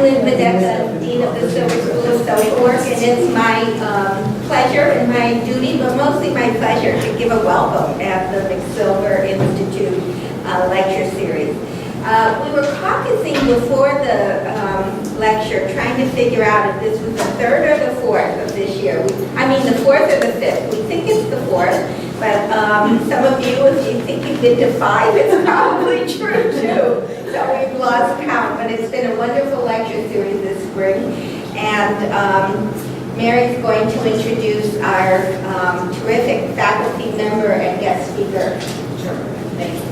Lynn Medeka, Dean of the Silver School of Social Work, and it's my pleasure and my duty, but mostly my pleasure, to give a welcome at the McSilver Institute lecture series. We were caucusing before the lecture, trying to figure out if this was the third or the fourth of this year. I mean, the fourth or the fifth. We think it's the fourth, but some of you, if you think you've been to 5, it's probably true too. So we've lost count, but it's been a wonderful lecture series this spring. And Mary's going to introduce our terrific faculty member and guest speaker. Sure. Thank you.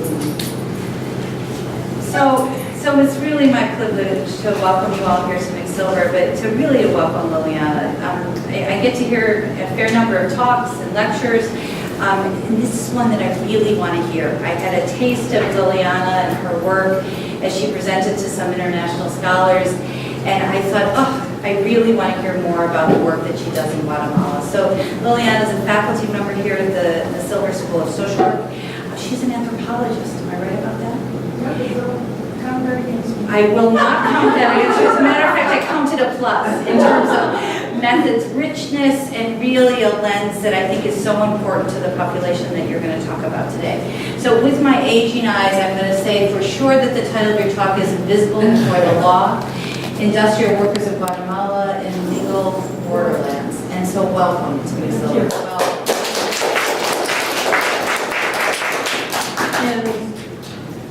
So it's really my privilege to welcome you all here to McSilver, but to really welcome Liliana. I get to hear a fair number of talks and lectures, and this is one that I really want to hear. I had a taste of Liliana and her work as she presented to some international scholars, and I thought, oh, I really want to hear more about the work that she does in Guatemala. So Liliana is a faculty member here at the McSilver School of Social Work. She's an anthropologist, am I right about that? I will not count that against you. As a matter of fact, I counted a plus in terms of methods richness and really a lens that I think is so important to the population that you're going to talk about today. So with my aging eyes, I'm going to say for sure that the title of your talk is Invisible Before the Law, Industrial Workers of Guatemala and Legal Borderlands. And so welcome to McSilver.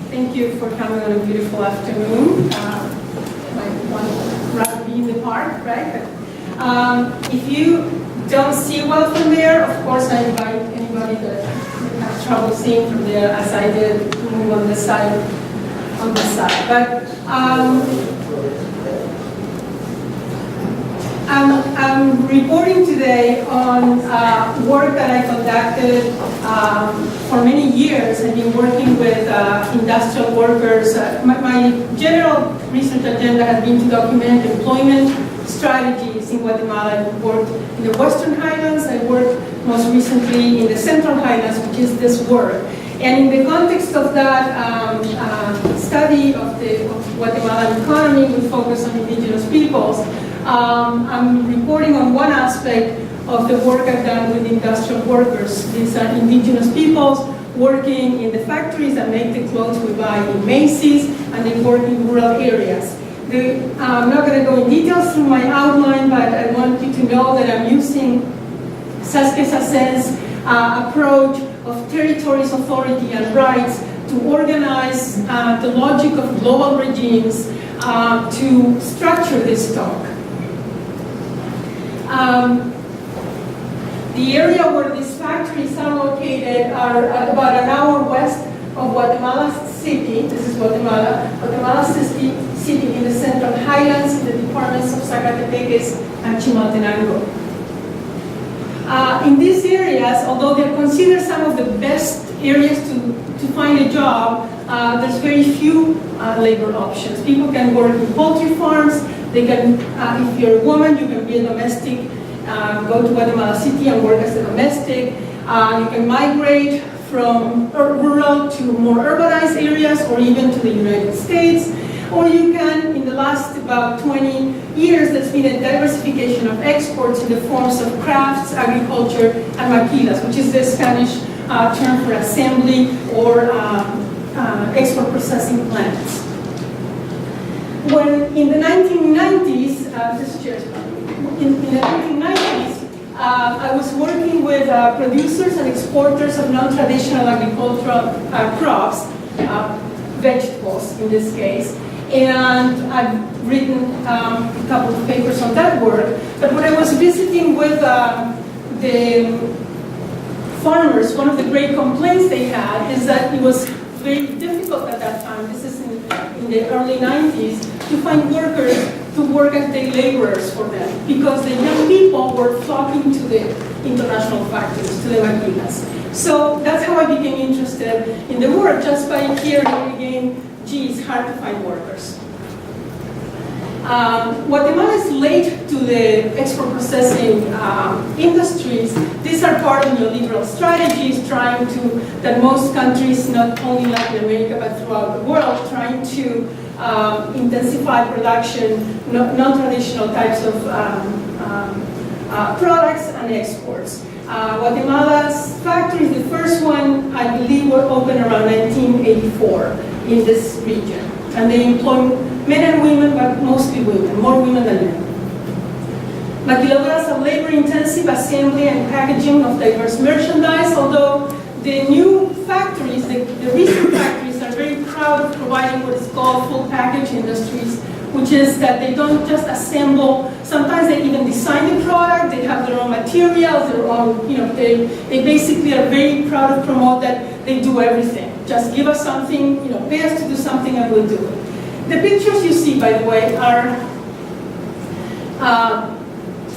Thank you for coming on a beautiful afternoon. I would rather be in the park, right? But, if you don't see well from there, of course I invite anybody that has trouble seeing from there, as I did, to move on this side. But I'm reporting today on work that I conducted for many years. I've been working with industrial workers. My general research agenda has been to document employment strategies in Guatemala. I worked in the Western Highlands. I worked most recently in the Central Highlands, which is this work. And in the context of that study of the Guatemalan economy, we focus on indigenous peoples. I'm reporting on one aspect of the work I've done with industrial workers. These are indigenous peoples working in the factories that make the clothes we buy in Macy's, and they work in rural areas. I'm not going to go in details through my outline, but I want you to know that I'm using Saskia Sassen's approach of territories, authority, and rights to organize the logic of global regimes to structure this talk. The area where these factories are located are about an hour west of Guatemala City. This is Guatemala. Guatemala City in the Central Highlands, in the departments of Zacatepeques and Chimaltenango. In these areas, although they're considered some of the best areas to find a job, there's very few labor options. People can work in poultry farms. They can, if you're a woman, you can be a domestic, go to Guatemala City and work as a domestic. You can migrate from rural to more urbanized areas, or even to the United States. Or you can, in the last about 20 years, there's been a diversification of exports in the forms of crafts, agriculture, and maquilas, which is the Spanish term for assembly or export processing plants. When in the 1990s, in the 1990s, I was working with producers and exporters of non-traditional agricultural crops, vegetables in this case, and I've written a couple of papers on that work. But when I was visiting with the farmers, one of the great complaints they had is that it was very difficult at that time, this is in the early 90s, to find workers to work as day laborers for them, because the young people were flocking to the international factories, to the Maquilas. So that's how I became interested in the work, just by hearing again, gee, it's hard to find workers. Guatemala is late to the export processing industries. These are part of neoliberal strategies that most countries, not only Latin America, but throughout the world, trying to intensify production, non-traditional types of products and exports. Guatemala's factories, the first one, I believe, were opened around 1984 in this region. And they employ men and women, but mostly women, more women than men. Maquilas have labor-intensive assembly and packaging of diverse merchandise, although the new factories, the recent factories, are very proud of providing what is called full package industries, which is that they don't just assemble, sometimes they even design the product, they have their own materials, their own, they basically are very proud of promote that they do everything. Just give us something, pay us to do something and we'll do it. The pictures you see, by the way, are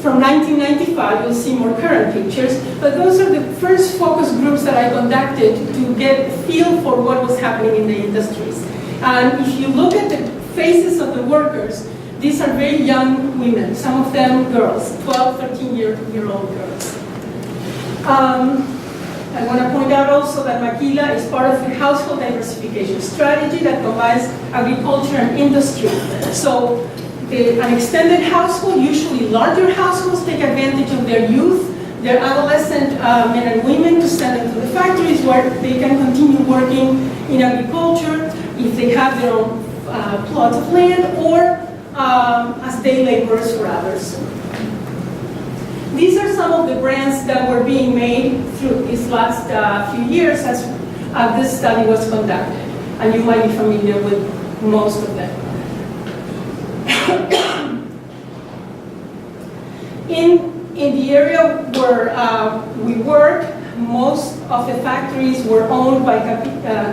from 1995. You'll see more current pictures, but those are the first focus groups that I conducted to get a feel for what was happening in the industries. And if you look at the faces of the workers, these are very young women, some of them girls, 12, 13-year-old girls. I want to point out also that Maquila is part of the household diversification strategy that combines agriculture and industry. So an extended household, usually larger households, take advantage of their youth, their adolescent men and women to send them to the factories where they can continue working in agriculture if they have their own plots of land, or as day laborers for others. These are some of the brands that were being made through these last few years as this study was conducted, and you might be familiar with most of them. In the area where we work, most of the factories were owned by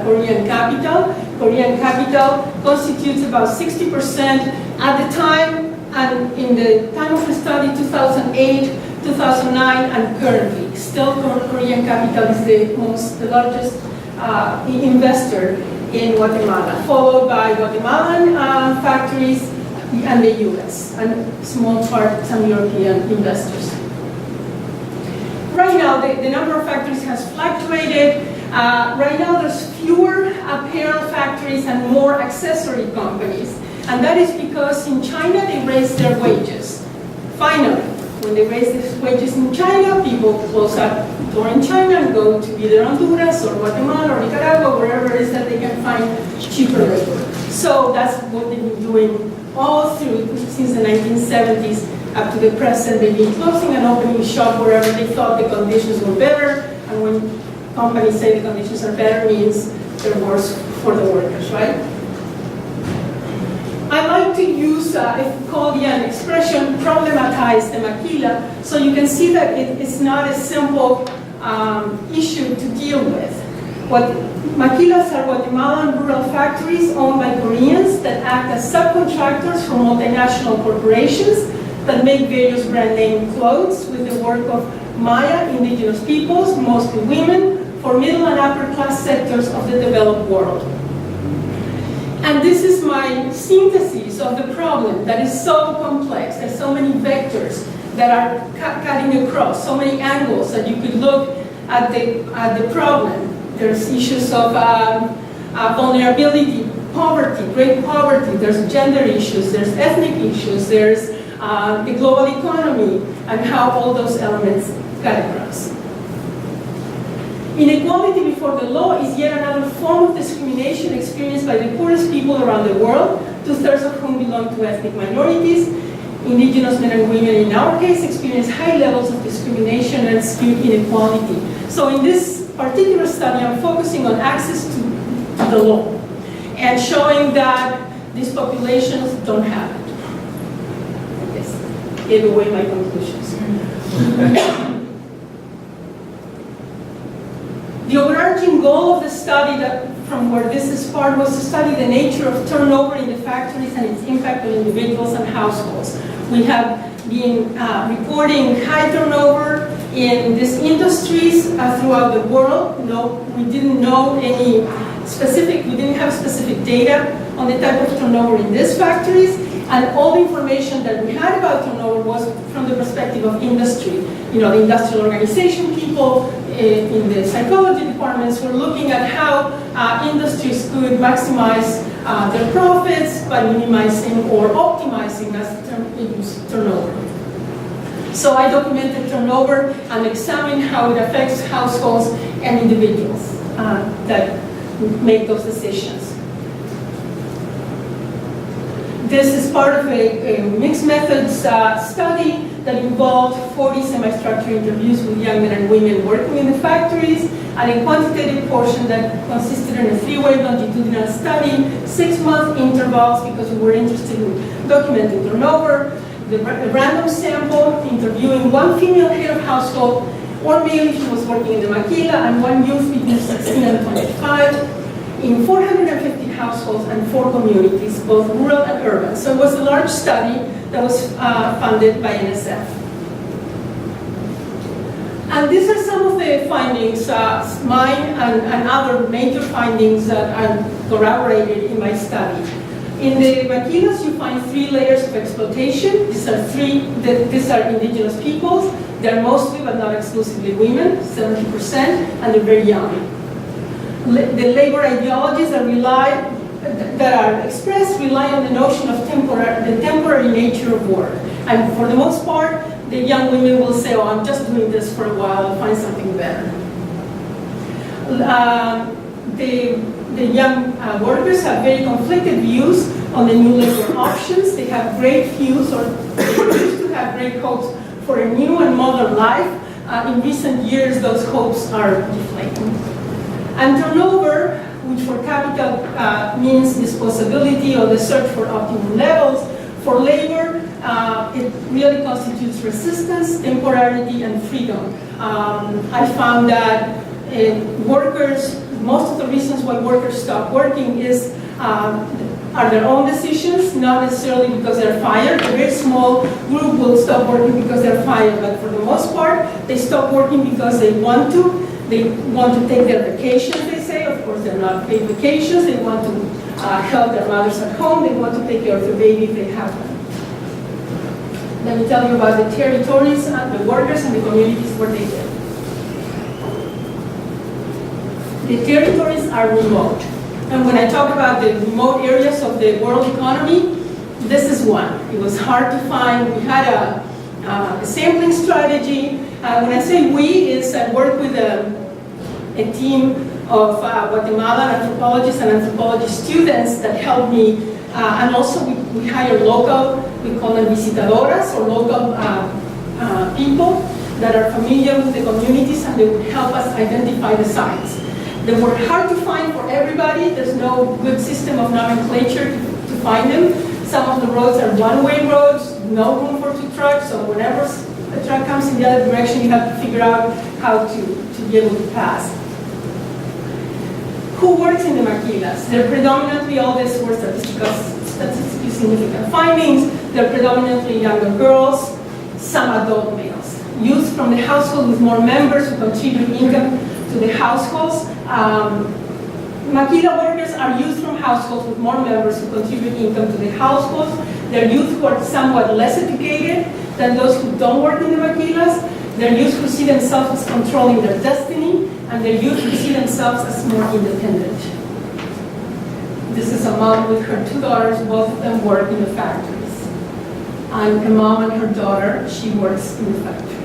Korean capital. Korean capital constitutes about 60% at the time, and in the time of the study, 2008, 2009, and currently. Still, Korean capital is the largest investor in Guatemala, followed by Guatemalan factories and the US, and small part, some European investors. Right now, the number of factories has fluctuated. Right now, there's fewer apparel factories and more accessory companies. And that is because in China, they raised their wages. Finally, when they raise their wages in China, people close up door in China and go to either Honduras or Guatemala or Nicaragua, wherever it is that they can find cheaper labor. So that's what they've been doing all through since the 1970s up to the present. They've been closing and opening shop wherever they thought the conditions were better. And when companies say the conditions are better, means they're worse for the workers, right? I like to use, if called an expression, problematize the maquila, so you can see that it's not a simple issue to deal with. Maquilas are Guatemalan rural factories owned by Koreans that act as subcontractors for multinational corporations that make various brand name clothes with the work of Maya, indigenous peoples, mostly women, for middle and upper class sectors of the developed world. And this is my synthesis of the problem that is so complex. There's so many vectors that are cutting across, so many angles that you could look at the problem. There's issues of vulnerability, poverty, great poverty. There's gender issues, there's ethnic issues, there's the global economy, and how all those elements cut across. Inequality before the law is yet another form of discrimination experienced by the poorest people around the world, 2/3 of whom belong to ethnic minorities. Indigenous men and women, in our case, experience high levels of discrimination and skewed inequality. So in this particular study, I'm focusing on access to the law and showing that these populations don't have it. I guess I gave away my conclusions. The overarching goal of the study, from where this is part, was to study the nature of turnover in the factories and its impact on individuals and households. We have been recording high turnover in these industries throughout the world. No, we didn't know any specific, we didn't have specific data on the type of turnover in these factories, and all the information that we had about turnover was from the perspective of industry. The industrial organization people in the psychology departments were looking at how industries could maximize their profits by minimizing or optimizing, as the term we use, turnover. So I documented turnover and examined how it affects households and individuals that make those decisions. This is part of a mixed methods study that involved 40 semi-structured interviews with young men and women working in the factories, and a quantitative portion that consisted in a 3-way longitudinal study, 6-month intervals, because we were interested in documenting turnover, the random sample, interviewing one female head of household, or male if he was working in the Maquila, and one youth between 16 and 25, in 450 households and 4 communities, both rural and urban. So it was a large study that was funded by NSF. And these are some of the findings, mine and other major findings that are corroborated in my study. In the Maquilas, you find 3 layers of exploitation. These are indigenous peoples. They're mostly, but not exclusively, women, 70%, and they're very young. The labor ideologies that are expressed rely on the notion of the temporary nature of work. And for the most part, the young women will say, oh, I'm just doing this for a while, I'll find something better. The young workers have very conflicted views on the new labor options. They have great views, or they used to have great hopes for a new and modern life. In recent years, those hopes are deflating. And turnover, which for capital means disposability or the search for optimum levels, for labor, it really constitutes resistance, temporarity, and freedom. I found that workers, most of the reasons why workers stop working are their own decisions, not necessarily because they're fired. A very small group will stop working because they're fired, but for the most part, they stop working because they want to. They want to take their vacations, they say. Of course, they're not paid vacations. They want to help their mothers at home. They want to take care of the baby if they have them. Let me tell you about the territories, the workers, and the communities where they live. The territories are remote. And when I talk about the remote areas of the world economy, this is one. It was hard to find. We had a sampling strategy. When I say we, is I work with a team of Guatemalan anthropologists and anthropology students that helped me. And also we hire local, we call them visitadoras, or local people that are familiar with the communities, and they would help us identify the sites. They were hard to find for everybody. There's no good system of nomenclature to find them. Some of the roads are one-way roads, no room for 2 trucks, so whenever a truck comes in the other direction, you have to figure out how to be able to pass. Who works in the Maquilas? They're predominantly, all these were statistically significant findings. They're predominantly younger girls, some adult males. Youth from the household with more members who contribute income to the households. Maquila workers are youth from households with more members who contribute income to the households. They're youth who are somewhat less educated than those who don't work in the Maquilas. They're youth who see themselves as controlling their destiny, and they're youth who see themselves as more independent. This is a mom with her 2 daughters, both of them work in the factories. And a mom and her daughter, she works in the factory.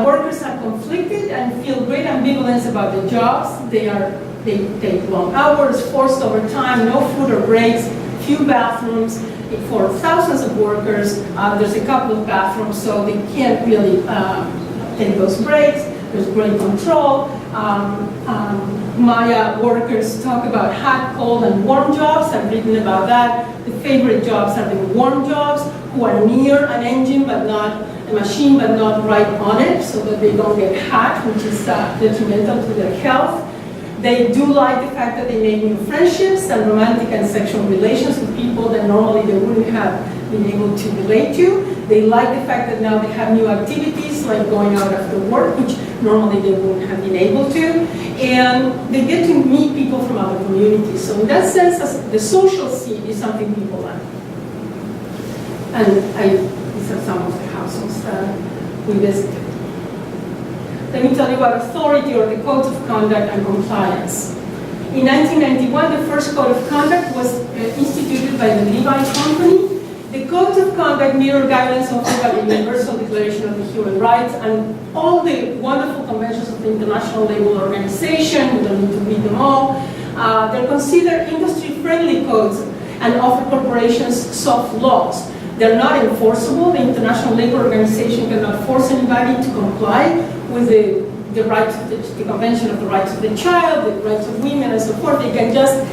Workers are conflicted and feel great ambivalence about the jobs. They take long hours, forced overtime, no food or breaks, few bathrooms. For thousands of workers, there's a couple of bathrooms, so they can't really take those breaks. There's great control. Maya workers talk about hot, cold, and warm jobs. I've written about that. The favorite jobs are the warm jobs, who are near an engine but not a machine, but not right on it, so that they don't get hot, which is detrimental to their health. They do like the fact that they make new friendships and romantic and sexual relations with people that normally they wouldn't have been able to relate to. They like the fact that now they have new activities like going out after work, which normally they wouldn't have been able to. And they get to meet people from other communities. So in that sense, the social scene is something people like. And these are some of the households that we visited. Let me tell you about authority or the codes of conduct and compliance. In 1991, the first code of conduct was instituted by the Levi Company. The codes of conduct mirror guidelines offered by the Universal Declaration of the Human Rights and all the wonderful conventions of the International Labour Organization. We don't need to read them all. They're considered industry-friendly codes and offer corporations soft laws. They're not enforceable. The International Labour Organization cannot force anybody to comply with the rights of the Convention of the Rights of the Child, the rights of women, and so forth. They can just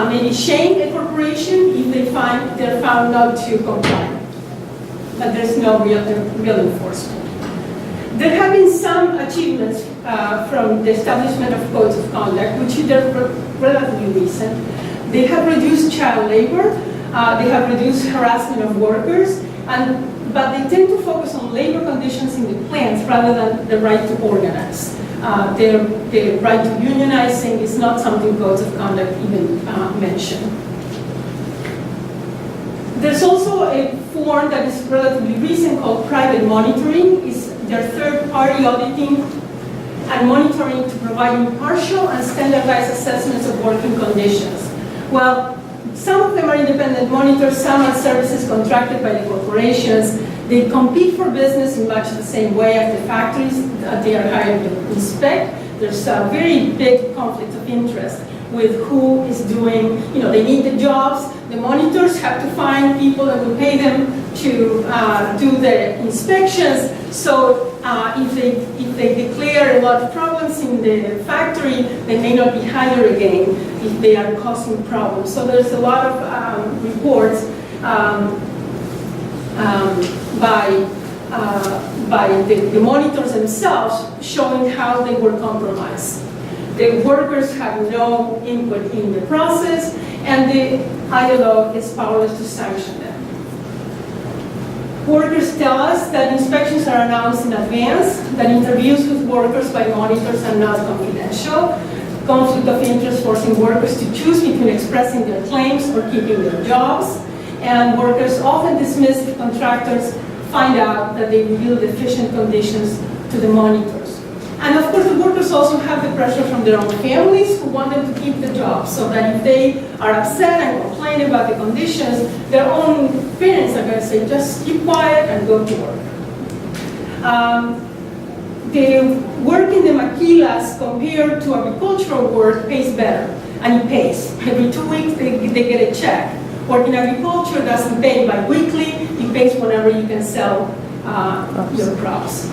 maybe shame a corporation if they're found not to comply. But there's no real enforcement. There have been some achievements from the establishment of codes of conduct, which are relatively recent. They have reduced child labor, they have reduced harassment of workers, but they tend to focus on labor conditions in the plants rather than the right to organize. The right to unionizing is not something codes of conduct even mention. There's also a form that is relatively recent called private monitoring. It's their third-party auditing and monitoring to provide impartial and standardized assessments of working conditions. Well, some of them are independent monitors, some are services contracted by the corporations. They compete for business in much the same way as the factories that they are hired to inspect. There's a very big conflict of interest with who is doing, they need the jobs. The monitors have to find people that will pay them to do the inspections. So if they declare a lot of problems in the factory, they may not be hired again if they are causing problems. So there's a lot of reports by the monitors themselves showing how they were compromised. The workers have no input in the process, and the ILO is powerless to sanction them. Workers tell us that inspections are announced in advance, that interviews with workers by monitors are not confidential, conflict of interest forcing workers to choose between expressing their claims or keeping their jobs, and workers often dismiss the contractors, find out that they reveal deficient conditions to the monitors. And of course, the workers also have the pressure from their own families who want them to keep the job, so that if they are upset and complain about the conditions, their own parents are going to say, just keep quiet and go to work. The work in the Maquilas compared to agricultural work pays better, and it pays. Every 2 weeks they get a check. Work in agriculture doesn't pay bi-weekly, it pays whenever you can sell your crops.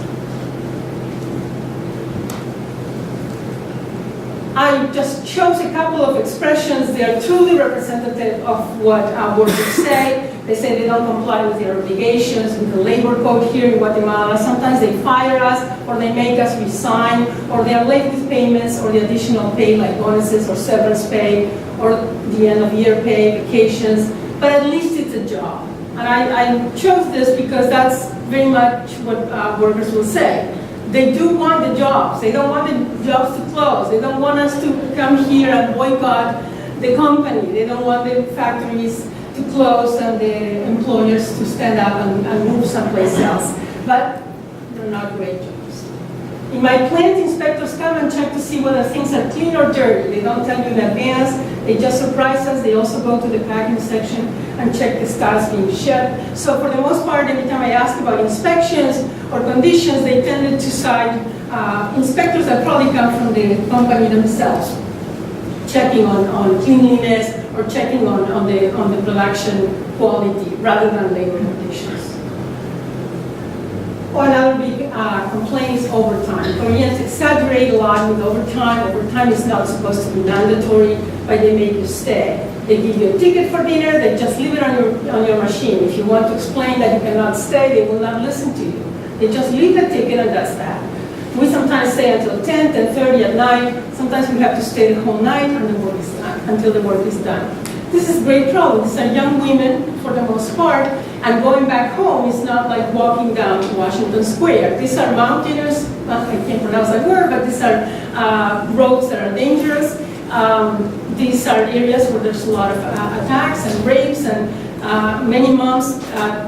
I just chose a couple of expressions. They are truly representative of what workers say. They say they don't comply with their obligations in the labor code here in Guatemala. Sometimes they fire us, or they make us resign, or they are late with payments, or the additional pay like bonuses or severance pay, or the end of year pay, vacations, but at least it's a job. And I chose this because that's very much what workers will say. They do want the jobs. They don't want the jobs to close. They don't want us to come here and boycott the company. They don't want the factories to close and the employers to stand up and move someplace else. But they're not great jobs. In my plant, inspectors come and check to see whether things are clean or dirty. They don't tell you in advance. They just surprise us. They also go to the packing section and check the stocks being shipped. So for the most part, every time I ask about inspections or conditions, they tended to cite inspectors that probably come from the company themselves, checking on cleanliness or checking on the production quality rather than labor conditions. Another big complaint is overtime. Koreans exaggerate a lot with overtime. Overtime is not supposed to be mandatory, but they make you stay. They give you a ticket for dinner, they just leave it on your machine. If you want to explain that you cannot stay, they will not listen to you. They just leave the ticket and that's that. We sometimes stay until 10, 10:30 at night. Sometimes we have to stay the whole night and the work is done, until the work is done. This is a great problem. These are young women for the most part, and going back home is not like walking down to Washington Square. These are mountainous, I can't pronounce that word, but these are roads that are dangerous. These are areas where there's a lot of attacks and rapes, and many moms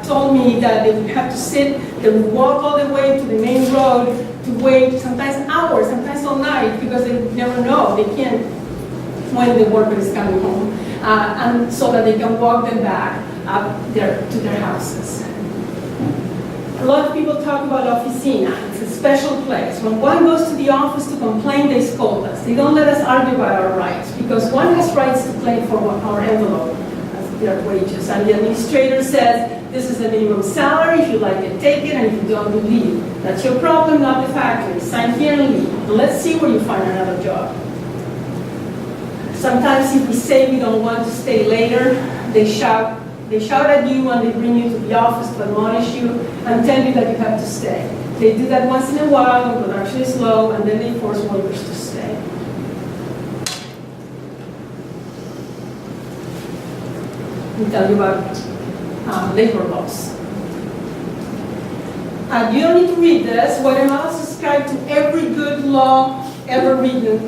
told me that they would have to sit, they would walk all the way to the main road to wait sometimes hours, sometimes all night, because they never know. They can't when the worker is coming home, and so that they can walk them back up to their houses. A lot of people talk about oficina. It's a special place. When one goes to the office to complain, they scold us. They don't let us argue about our rights, because one has rights to claim for our envelope, their wages. And the administrator says, this is the minimum salary. If you like it, take it, and if you don't, you leave. That's your problem, not the factory. Sign here and leave. And let's see where you find another job. Sometimes if we say we don't want to stay later, they shout at you and they bring you to the office to admonish you and tell you that you have to stay. They do that once in a while when production is low, and then they force workers to stay. Let me tell you about labor laws. You don't need to read this. Guatemala subscribes to every good law ever written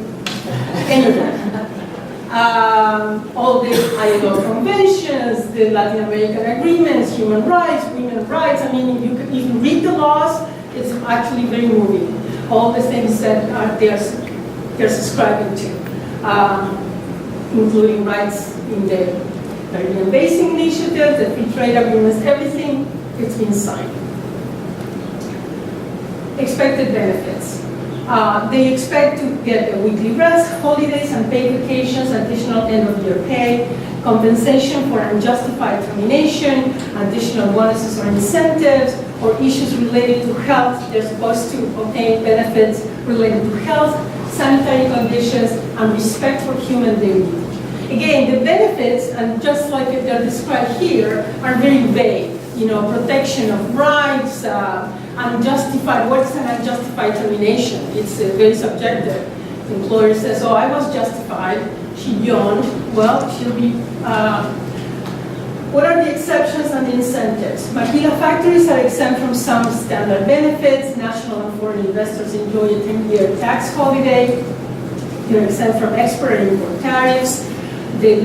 anywhere. All the ILO conventions, the Latin American agreements, human rights, women's rights. I mean, if you read the laws, it's actually very moving. All the things that they're subscribing to, including rights in the Caribbean Basin Initiative, the free trade agreements, everything, it's been signed. Expected benefits. They expect to get a weekly rest, holidays and paid vacations, additional end-of-year pay, compensation for unjustified termination, additional bonuses or incentives, or issues related to health. They're supposed to obtain benefits related to health, sanitary conditions, and respect for human dignity. Again, the benefits, and just like they're described here, are very vague. You know, protection of rights, unjustified. What is an unjustified termination? It's very subjective. The employer says, "Oh, I was justified." She yawned. Well, she'll be. What are the exceptions and the incentives? Maquila factories are exempt from some standard benefits. National and foreign investors enjoy a 10-year tax holiday. They're exempt from export and import tariffs. The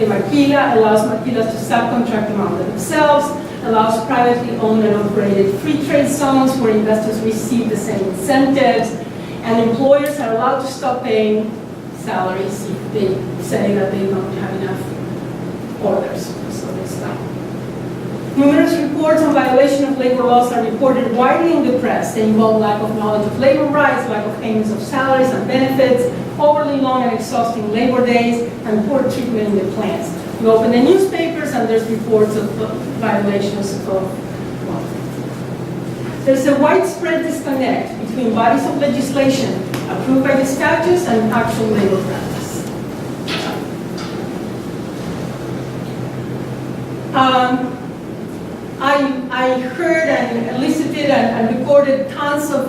Maquila allows Maquilas to subcontract among themselves, allows privately owned and operated free trade zones where investors receive the same incentives, and employers are allowed to stop paying salaries if they say that they don't have enough orders, so they stop. Numerous reports on violation of labor laws are reported widely in the press. They involve lack of knowledge of labor rights, lack of payments of salaries and benefits, overly long and exhausting labor days, and poor treatment in the plants. You open the newspapers and there's reports of violations of law. There's a widespread disconnect between bodies of legislation approved by the statutes and actual labor practice. I heard and elicited and recorded tons of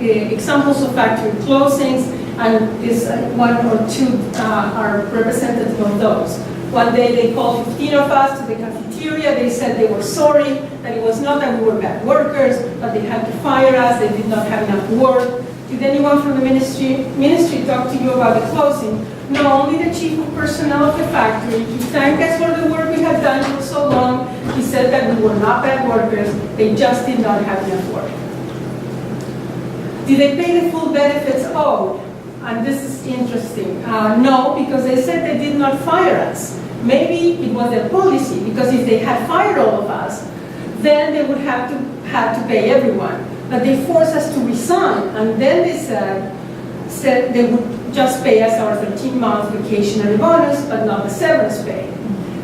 examples of factory closings, and this one or two are representative of those. One day they called 15 of us to the cafeteria. They said they were sorry, that it was not that we were bad workers, but they had to fire us. They did not have enough work. Did anyone from the ministry talk to you about the closing? No, only the chief of personnel of the factory. He thanked us for the work we had done for so long. He said that we were not bad workers. They just did not have enough work. Did they pay the full benefits owed? And this is interesting. No, because they said they did not fire us. Maybe it was their policy, because if they had fired all of us, then they would have to pay everyone. But they forced us to resign, and then they said they would just pay us our 13-month vacationary bonus, but not the severance pay.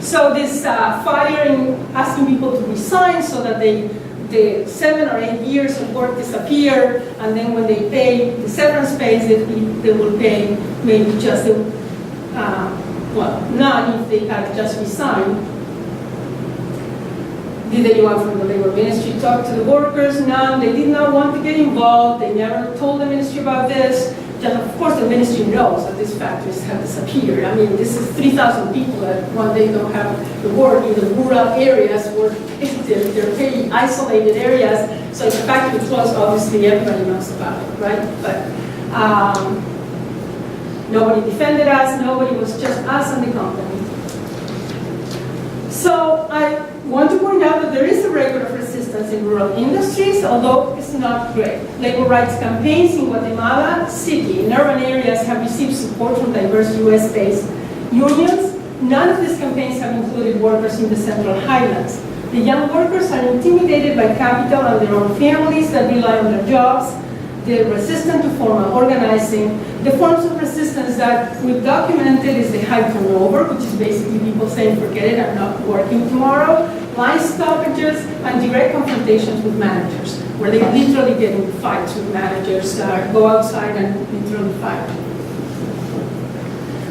So this firing, asking people to resign so that the 7 or 8 years of work disappear, and then when they pay the severance pays, they will pay maybe just, none if they had just resigned. Did anyone from the labor ministry talk to the workers? None. They did not want to get involved. They never told the ministry about this. Just, of course, the ministry knows that these factories have disappeared. I mean, this is 3,000 people that one day don't have the work in the rural areas where they're very isolated areas. So if the factory closed, obviously everybody knows about it, right? But nobody defended us. Nobody, was just us and the company. So want to point out that there is a record of resistance in rural industries, although it's not great. Labor rights campaigns in Guatemala City in urban areas have received support from diverse US-based unions. None of these campaigns have included workers in the central highlands. The young workers are intimidated by capital and their own families that rely on their jobs. They're resistant to formal organizing. The forms of resistance that we've documented is the high turnover, which is basically people saying, forget it, I'm not working tomorrow, line stoppages, and direct confrontations with managers, where they literally get into fights with managers, go outside and literally fight.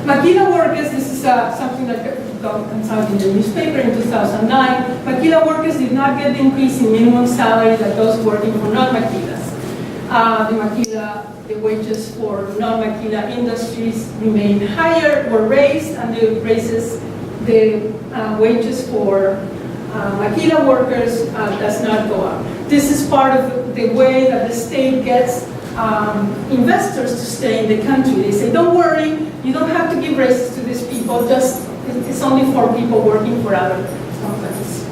Maquila workers, this is something that comes out in the newspaper in 2009. Maquila workers did not get the increase in minimum salary that those working for non-Maquilas. The wages for non-Maquila industries remain higher, were raised, and the wages for Maquila workers does not go up. This is part of the way that the state gets investors to stay in the country. They say, don't worry, you don't have to give raises to these people, just it's only for people working for other companies.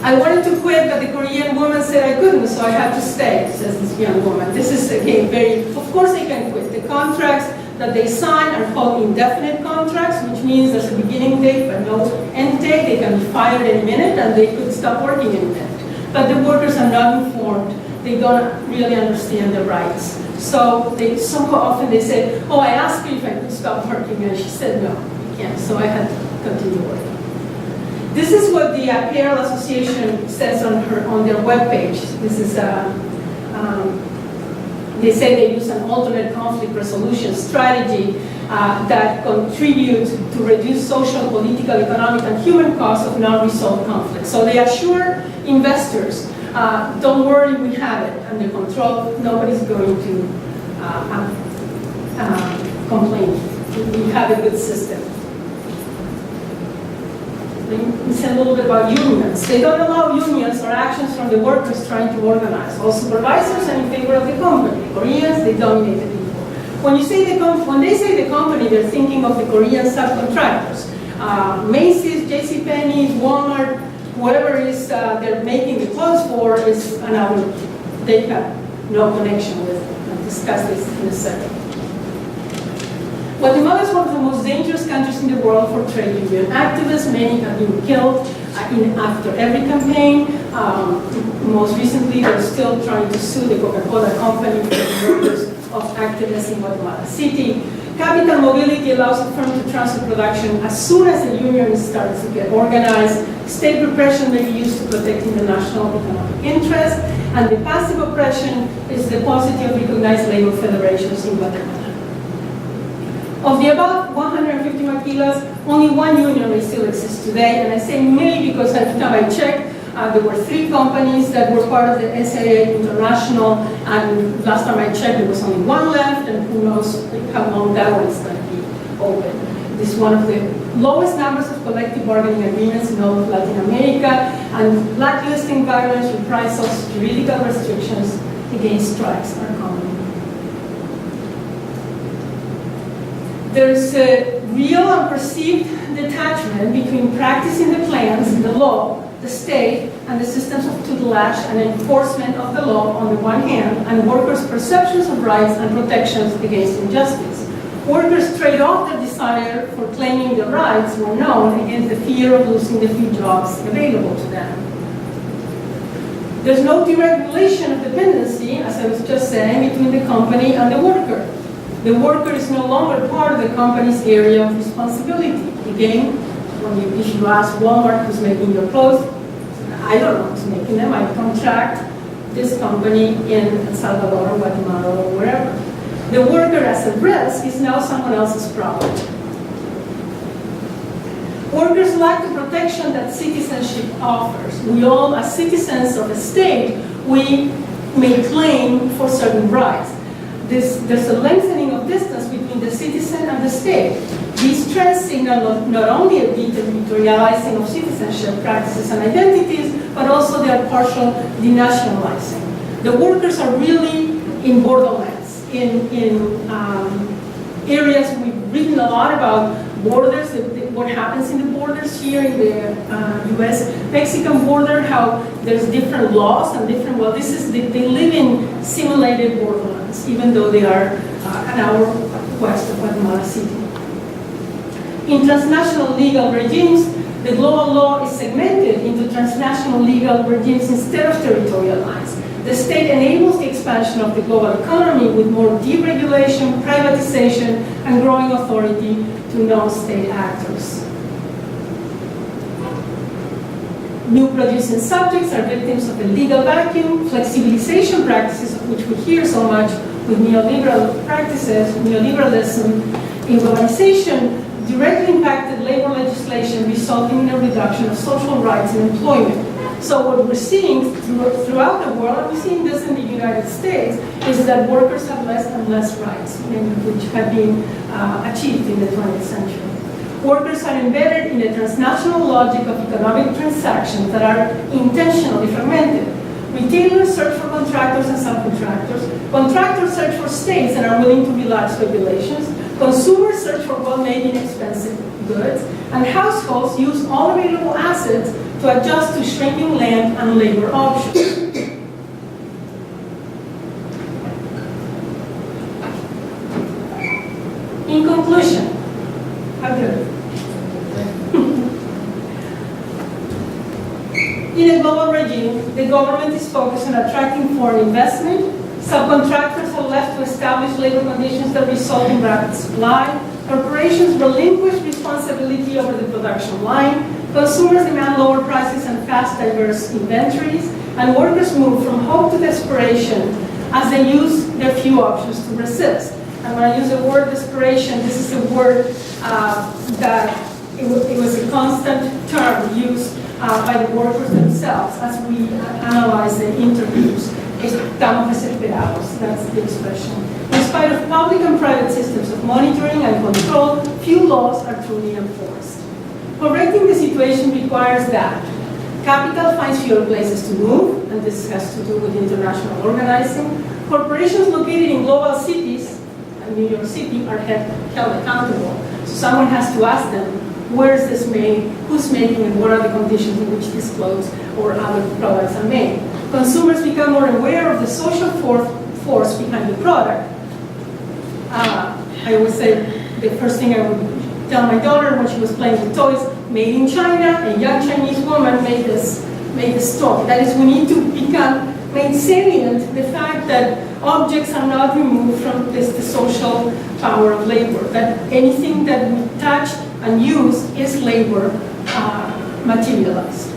I wanted to quit, but the Korean woman said I couldn't, so I had to stay, says this young woman. This is, again, of course they can quit. The contracts that they sign are called indefinite contracts, which means there's a beginning date but no end date. They can be fired any minute and they could stop working any minute. But the workers are not informed. They don't really understand their rights. So so often they say, oh, I asked her if I could stop working, and she said, no, you can't. So I had to continue working. This is what the Apparel Association says on their webpage. This is they say they use an alternate conflict resolution strategy that contributes to reduce social, political, economic, and human costs of non-resolved conflicts. So they assure investors, don't worry, we have it under control. Nobody's going to complain. We have a good system. Let me say a little bit about unions. They don't allow unions or actions from the workers trying to organize. All supervisors are in favor of the company. The Koreans, they dominate the people. When they say the company, they're thinking of the Korean subcontractors. Macy's, JCPenney, Walmart, whatever it is they're making the clothes for is another. They have no connection with. I'll discuss this in a second. Guatemala is one of the most dangerous countries in the world for trade union activists. Many have been killed after every campaign. Most recently, they're still trying to sue the Coca-Cola company for the murders of activists in Guatemala City. Capital mobility allows a firm to transfer production as soon as the union starts to get organized. State repression may be used to protect international economic interest. And the passive oppression is the positive recognized labor federations in Guatemala. Of the about 150 maquilas, only one union may still exist today, and I say may because every time I checked, there were 3 companies that were part of the SAA International, and last time I checked, there was only 1 left, and who knows how long that one is going to be open. This is one of the lowest numbers of collective bargaining agreements in all of Latin America, and blacklisting, violence, reprisals, juridical restrictions against strikes are common. There's a real and perceived detachment between practicing the plans, the law, the state, and the systems of tutelage and enforcement of the law on the one hand, and workers' perceptions of rights and protections against injustice. Workers trade off their desire for claiming their rights when known against the fear of losing the few jobs available to them. There's no direct relation of dependency, as I was just saying, between the company and the worker. The worker is no longer part of the company's area of responsibility. Again, if you ask Walmart who's making your clothes, I don't know who's making them. I contract this company in El Salvador or Guatemala or wherever. The worker as a risk is now someone else's problem. Workers lack the protection that citizenship offers. We all, as citizens of a state, we may claim for certain rights. There's a lengthening of distance between the citizen and the state. These trends signal not only a deterritorializing of citizenship practices and identities, but also their partial denationalizing. The workers are really in borderlands, in areas we've written a lot about borders. What what happens in the borders here in the US-Mexican border, how there's different laws and different, well, they live in simulated borderlands, even though they are an hour west of Guatemala City. In transnational legal regimes, the global law is segmented into transnational legal regimes instead of territorial lines. The state enables the expansion of the global economy with more deregulation, privatization, and growing authority to non-state actors. New producing subjects are victims of a legal vacuum, flexibilization practices, of which we hear so much with neoliberal practices, neoliberalism in globalization, directly impacted labor legislation, resulting in a reduction of social rights and employment. So what we're seeing throughout the world, and we're seeing this in the United States, is that workers have less and less rights, which have been achieved in the 20th century. Workers are embedded in a transnational logic of economic transactions that are intentionally fragmented. Retailers search for contractors and subcontractors. Contractors search for states that are willing to relax regulations. Consumers search for well-made, inexpensive goods. And households use all available assets to adjust to shrinking land and labor options. In conclusion, how good. In a global regime, the government is focused on attracting foreign investment. Subcontractors are left to establish labor conditions that result in rapid supply. Corporations relinquish responsibility over the production line. Consumers demand lower prices and fast, diverse inventories. And workers move from hope to desperation as they use their few options to resist. And when I use the word desperation, this is a word that it was a constant term used by the workers themselves as we analyze the interviews. Estamos desesperados, that's the expression. In spite of public and private systems of monitoring and control, few laws are truly enforced. Correcting the situation requires that capital finds fewer places to move, and this has to do with international organizing. Corporations located in global cities, and New York City, are held accountable. So someone has to ask them, where is this made, who's making it, what are the conditions in which these clothes or other products are made. Consumers become more aware of the social force behind the product. I always say the first thing I would tell my daughter when she was playing with toys, made in China, a young Chinese woman made this toy. That is, we need to become made salient the fact that objects are not removed from the social power of labor, that anything that we touch and use is labor materialized.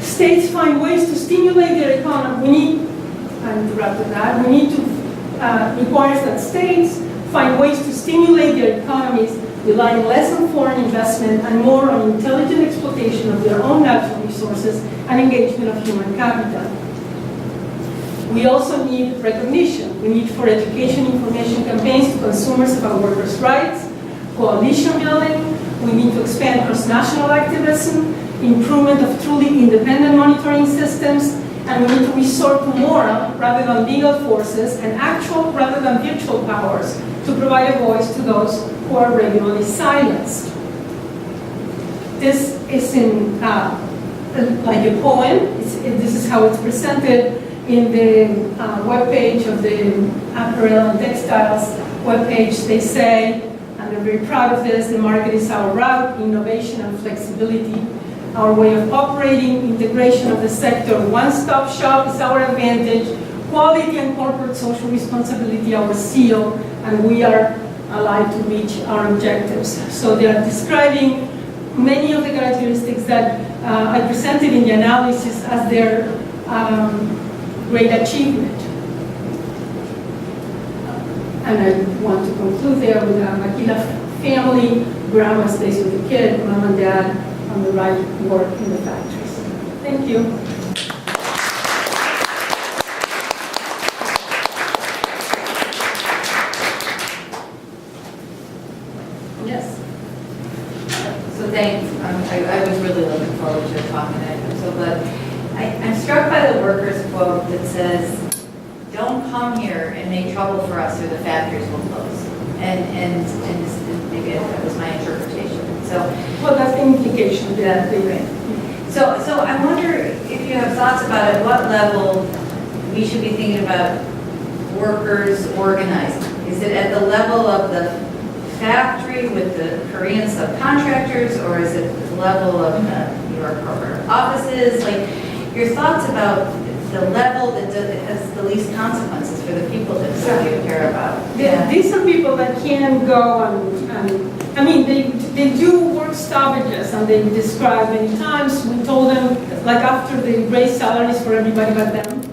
States find ways to stimulate their economy. We need, and to wrap with that, we need to requires that states find ways to stimulate their economies, relying less on foreign investment and more on intelligent exploitation of their own natural resources and engagement of human capital. We also need recognition. We need for education information campaigns to consumers about workers' rights, coalition building. We need to expand cross-national activism, improvement of truly independent monitoring systems, and we need to resort to moral rather than legal forces and actual rather than virtual powers to provide a voice to those who are regularly silenced. This is in like a poem. This is how it's presented in the webpage of the apparel and textiles webpage. They say, and they're very proud of this, the market is our route, innovation and flexibility, our way of operating, integration of the sector, one-stop shop is our advantage, quality and corporate social responsibility our seal, and we are alive to reach our objectives. So they are describing many of the characteristics that I presented in the analysis as their great achievement. And I want to conclude there with a Maquilas family. Grandma stays with the kid, mom and dad on the right work in the factories. Thank you. Yes. So thanks. I was really looking forward to talking to you. I'm so glad. I'm struck by the workers quote that says, "Don't come here and make trouble for us or the factories will close." And maybe that was my interpretation. So, Well, that's the implication that they make. so I wonder if you have thoughts about at what level we should be thinking about workers organizing. Is it at the level of the factory with the Korean subcontractors, or is it the level of your corporate offices? Like, your thoughts about the level that has the least consequences for the people that you care about. These are people that can go and I mean, they do work stoppages, and they describe many times. We told them, like after they raise salaries for everybody but them,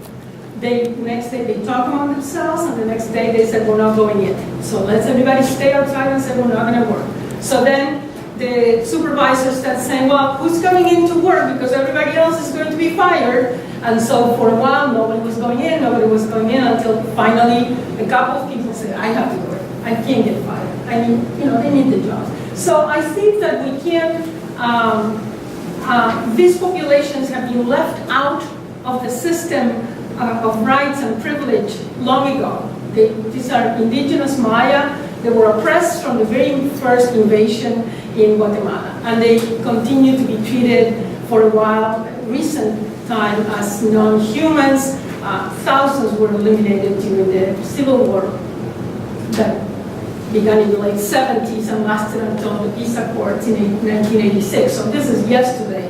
next day they talk among themselves, and the next day they said, we're not going in. So let's everybody stay outside and say, we're not going to work. So then the supervisors start saying, well, who's coming in to work? Because everybody else is going to be fired. And so for a while, nobody was going in until finally a couple of people said, I have to work. I can't get fired. I need, they need the job. So I think that we can, these populations have been left out of the system of rights and privilege long ago. These are indigenous Maya. They were oppressed from the very first invasion in Guatemala, and they continue to be treated for a while, recent time, as non-humans. Thousands were eliminated during the Civil War that began in the late 70s and lasted until the peace accords in 1986. So this is yesterday.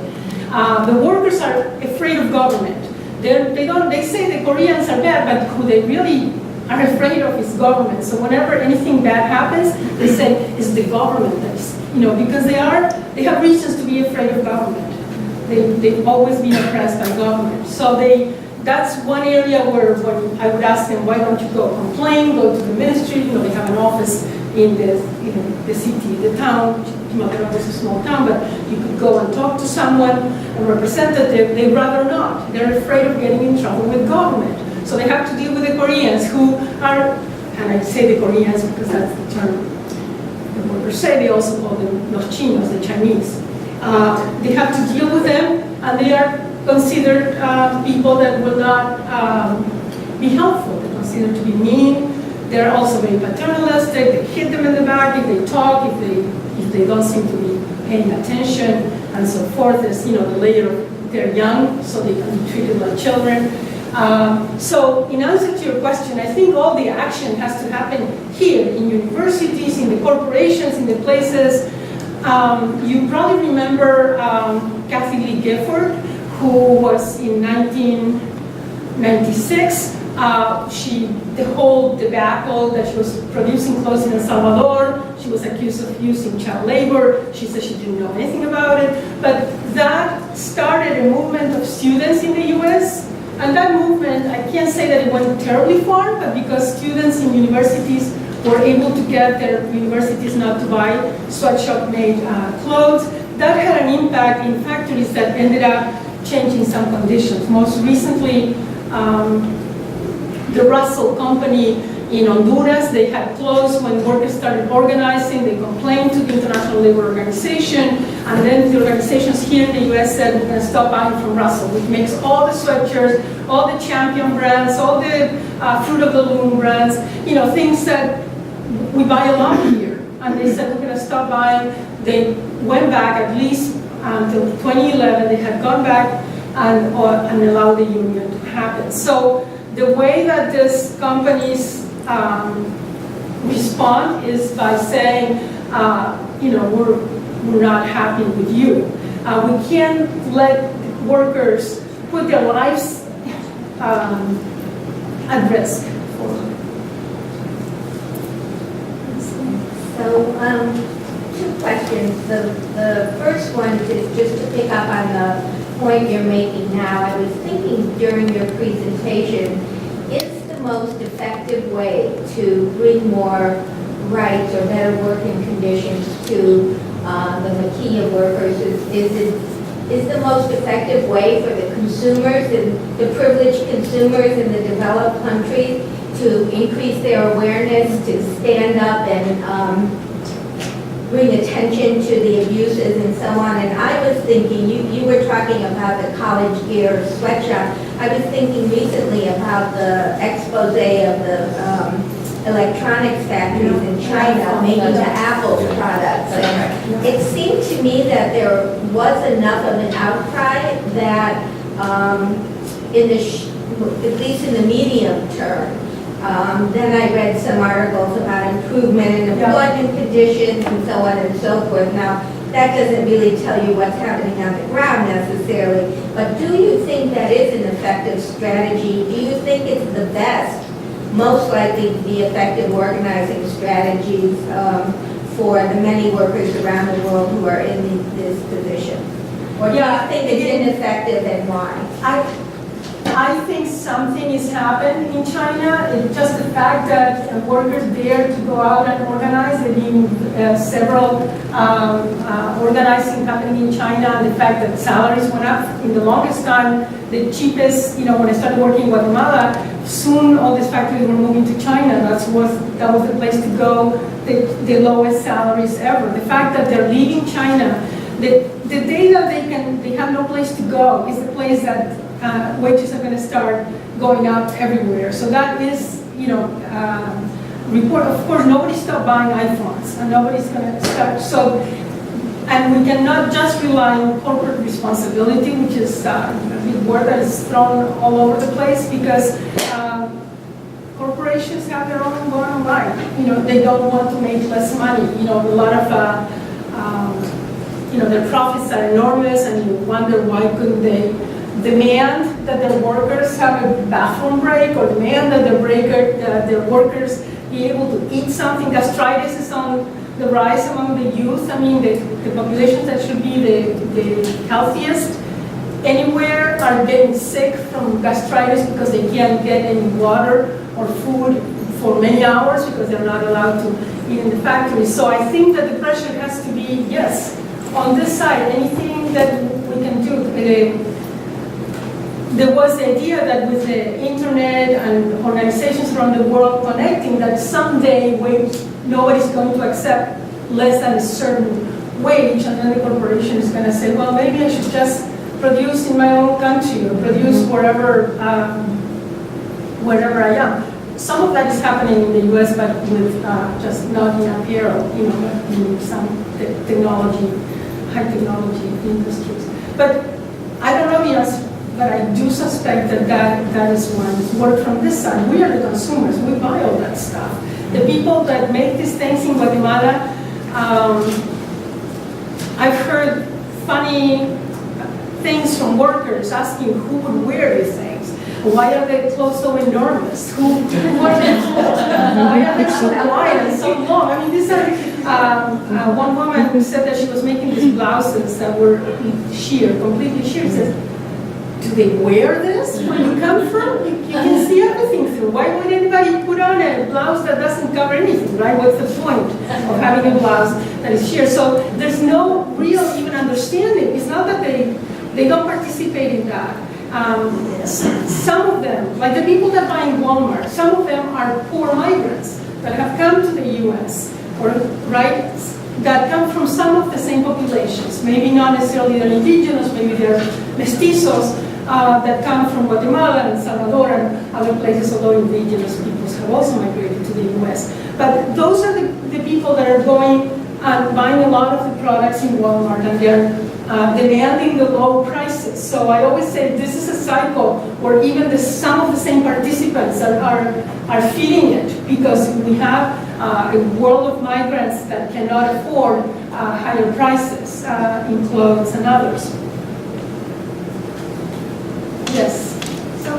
The workers are afraid of government. They say the Koreans are bad, but who they really are afraid of is government. So whenever anything bad happens, they say it's the government that's, because they have reasons to be afraid of government. They've always been oppressed by government. So that's one area where when I would ask them, why don't you go complain, go to the ministry, they have an office in the city, the town. Maquilas is a small town, but you could go and talk to someone, a representative. They'd rather not. They're afraid of getting in trouble with government. So they have to deal with the Koreans who are, and I say the Koreans because that's the term the workers say, they also call them los chinos, the Chinese. They have to deal with them, and they are considered people that will not be helpful. They're considered to be mean. They're also very paternalistic. They hit them in the back if they talk, if they don't seem to be paying attention, and so forth. There's, the layer of they're young, so they can be treated like children. So in answer to your question, I think all the action has to happen here, in universities, in the corporations, in the places. You probably remember Kathy Lee Gifford, who was in 1996. The whole debacle that she was producing clothes in El Salvador, she was accused of using child labor. She said she didn't know anything about it. But that started a movement of students in the US. And that movement, I can't say that it went terribly far, but because students in universities were able to get their universities not to buy sweatshop-made clothes, that had an impact in factories that ended up changing some conditions. Most recently, the Russell company in Honduras, they had closed when workers started organizing. They complained to the International Labor Organization, and then the organizations here in the US said, we're going to stop buying from Russell, which makes all the sweatshirts, all the Champion brands, all the Fruit of the Loom brands, things that we buy a lot here. And they said, we're going to stop buying. They went back at least until 2011. They had gone back and allowed the union to happen. So the way that these companies respond is by saying, we're not happy with you. We can't let workers put their lives at risk. So, two questions. The first one is just to pick up on the point you're making now. I was thinking during your presentation, is the most effective way to bring more rights or better working conditions to the Maquila workers, is the most effective way for the consumers and the privileged consumers in the developed countries to increase their awareness, to stand up and bring attention to the abuses and so on. And I was thinking, you were talking about the college gear sweatshop. I was thinking recently about the expose of the electronics factories in China making the Apple products. And It seemed to me that there was enough of an outcry that, at least in the medium term, then I read some articles about improvement in employment conditions and so on and so forth. Now, that doesn't really tell you what's happening on the ground necessarily, but do you think that is an effective strategy? Do you think it's the best, most likely to be effective organizing strategies for the many workers around the world who are in this position? Or do you think it's ineffective and why? I think something has happened in China. It's just the fact that workers dare to go out and organize. There have been several organizing happening in China, and the fact that salaries went up. In the longest time, the cheapest, when I started working in Guatemala, soon all these factories were moving to China. That was the place to go, the lowest salaries ever. The fact that they're leaving China, the day that they have no place to go is the place that wages are going to start going up everywhere. So that is, report. Of course, nobody stopped buying iPhones, and nobody's going to start. So, and we cannot just rely on corporate responsibility, which is a big word that is thrown all over the place, because corporations have their own bottom line. They don't want to make less money. A lot of their profits are enormous, and you wonder why couldn't they demand that their workers have a bathroom break, or demand that their workers be able to eat something. Gastritis is on the rise among the youth. I mean, the populations that should be the healthiest anywhere are getting sick from gastritis because they can't get any water or food for many hours because they're not allowed to eat in the factory. So I think that the pressure has to be, yes, on this side, anything that we can do. There was the idea that with the internet and organizations around the world connecting, that someday nobody's going to accept less than a certain wage, and then the corporation is going to say, well, maybe I should just produce in my own country or produce wherever I am. Some of that is happening in the U.S., but with just not in apparel, but in some technology, high technology industries. But I don't know the answer. But I do suspect that is one. It's work from this side. We are the consumers. We buy all that stuff. The people that make these things in Guatemala, I've heard funny things from workers asking who would wear these things. Why are they clothes so enormous? Who are they for? Why are they so wide and so long? I mean, these are, one woman who said that she was making these blouses that were sheer, completely sheer. She says, do they wear this where you come from? You can see everything through. Why would anybody put on a blouse that doesn't cover anything, right? What's the point of having a blouse that is sheer? So there's no real even understanding. It's not that they don't participate in that. Some of them, like the people that buy in Walmart, some of them are poor migrants that have come to the U.S. right? That come from some of the same populations. Maybe not necessarily they're indigenous, maybe they're mestizos, that come from Guatemala and Salvador and other places, although indigenous peoples have also migrated to the U.S. But those are the people that are going and buying a lot of the products in Walmart, and they're demanding the low prices. So I always say this is a cycle where even some of the same participants are feeding it, because we have a world of migrants that cannot afford higher prices in clothes and others. Yes. So,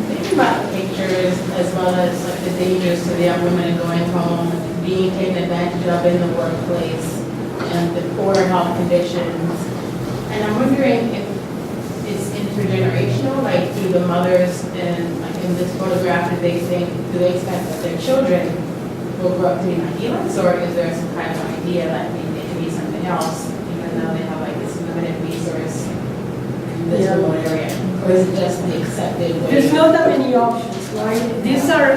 thinking about the pictures as well as like the dangers to the young women going home, being taken advantage of in the workplace, and the poor health conditions. And I'm wondering if it's intergenerational, like do the mothers in this photograph, do they expect that their children will grow up to be Maquilas, or is there some kind of idea that maybe they can be something else, even though they have like this limited resource in this remote area? Or is it just the accepted way? There's not that many options, right? These are,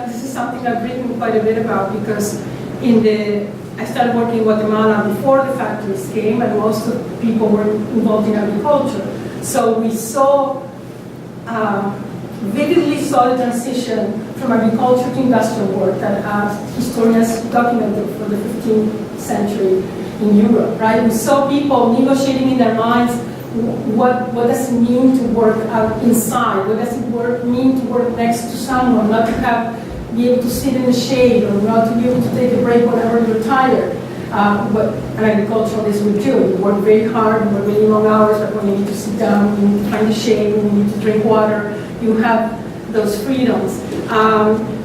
this is something I've written quite a bit about, because I started working in Guatemala before the factories came, and most of the people were involved in agriculture. So we vividly saw the transition from agriculture to industrial work that historians documented for the 15th century. in Europe, right? We saw people negotiating in their minds what does it mean to work out inside? What does it mean to work next to someone, not to be able to sit in the shade or not to be able to take a break whenever you're tired? What an agriculturalist would do. You work very hard, you work many long hours, but when you need to sit down, you need to find a shade, when you need to drink water, you have those freedoms.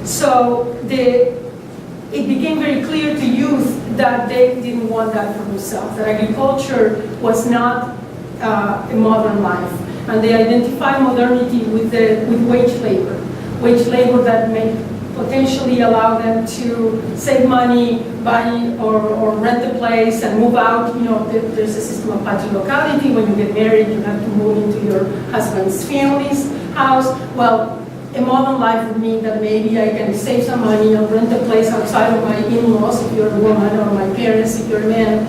So it became very clear to youth that they didn't want that for themselves, that agriculture was not a modern life. And they identify modernity with wage labor that may potentially allow them to save money, buy or rent a place and move out. You know, there's a system of patrilocality. When you get married, you have to move into your husband's family's house. Well, a modern life would mean that maybe I can save some money and rent a place outside of my in-laws if you're a woman, or my parents if you're a man.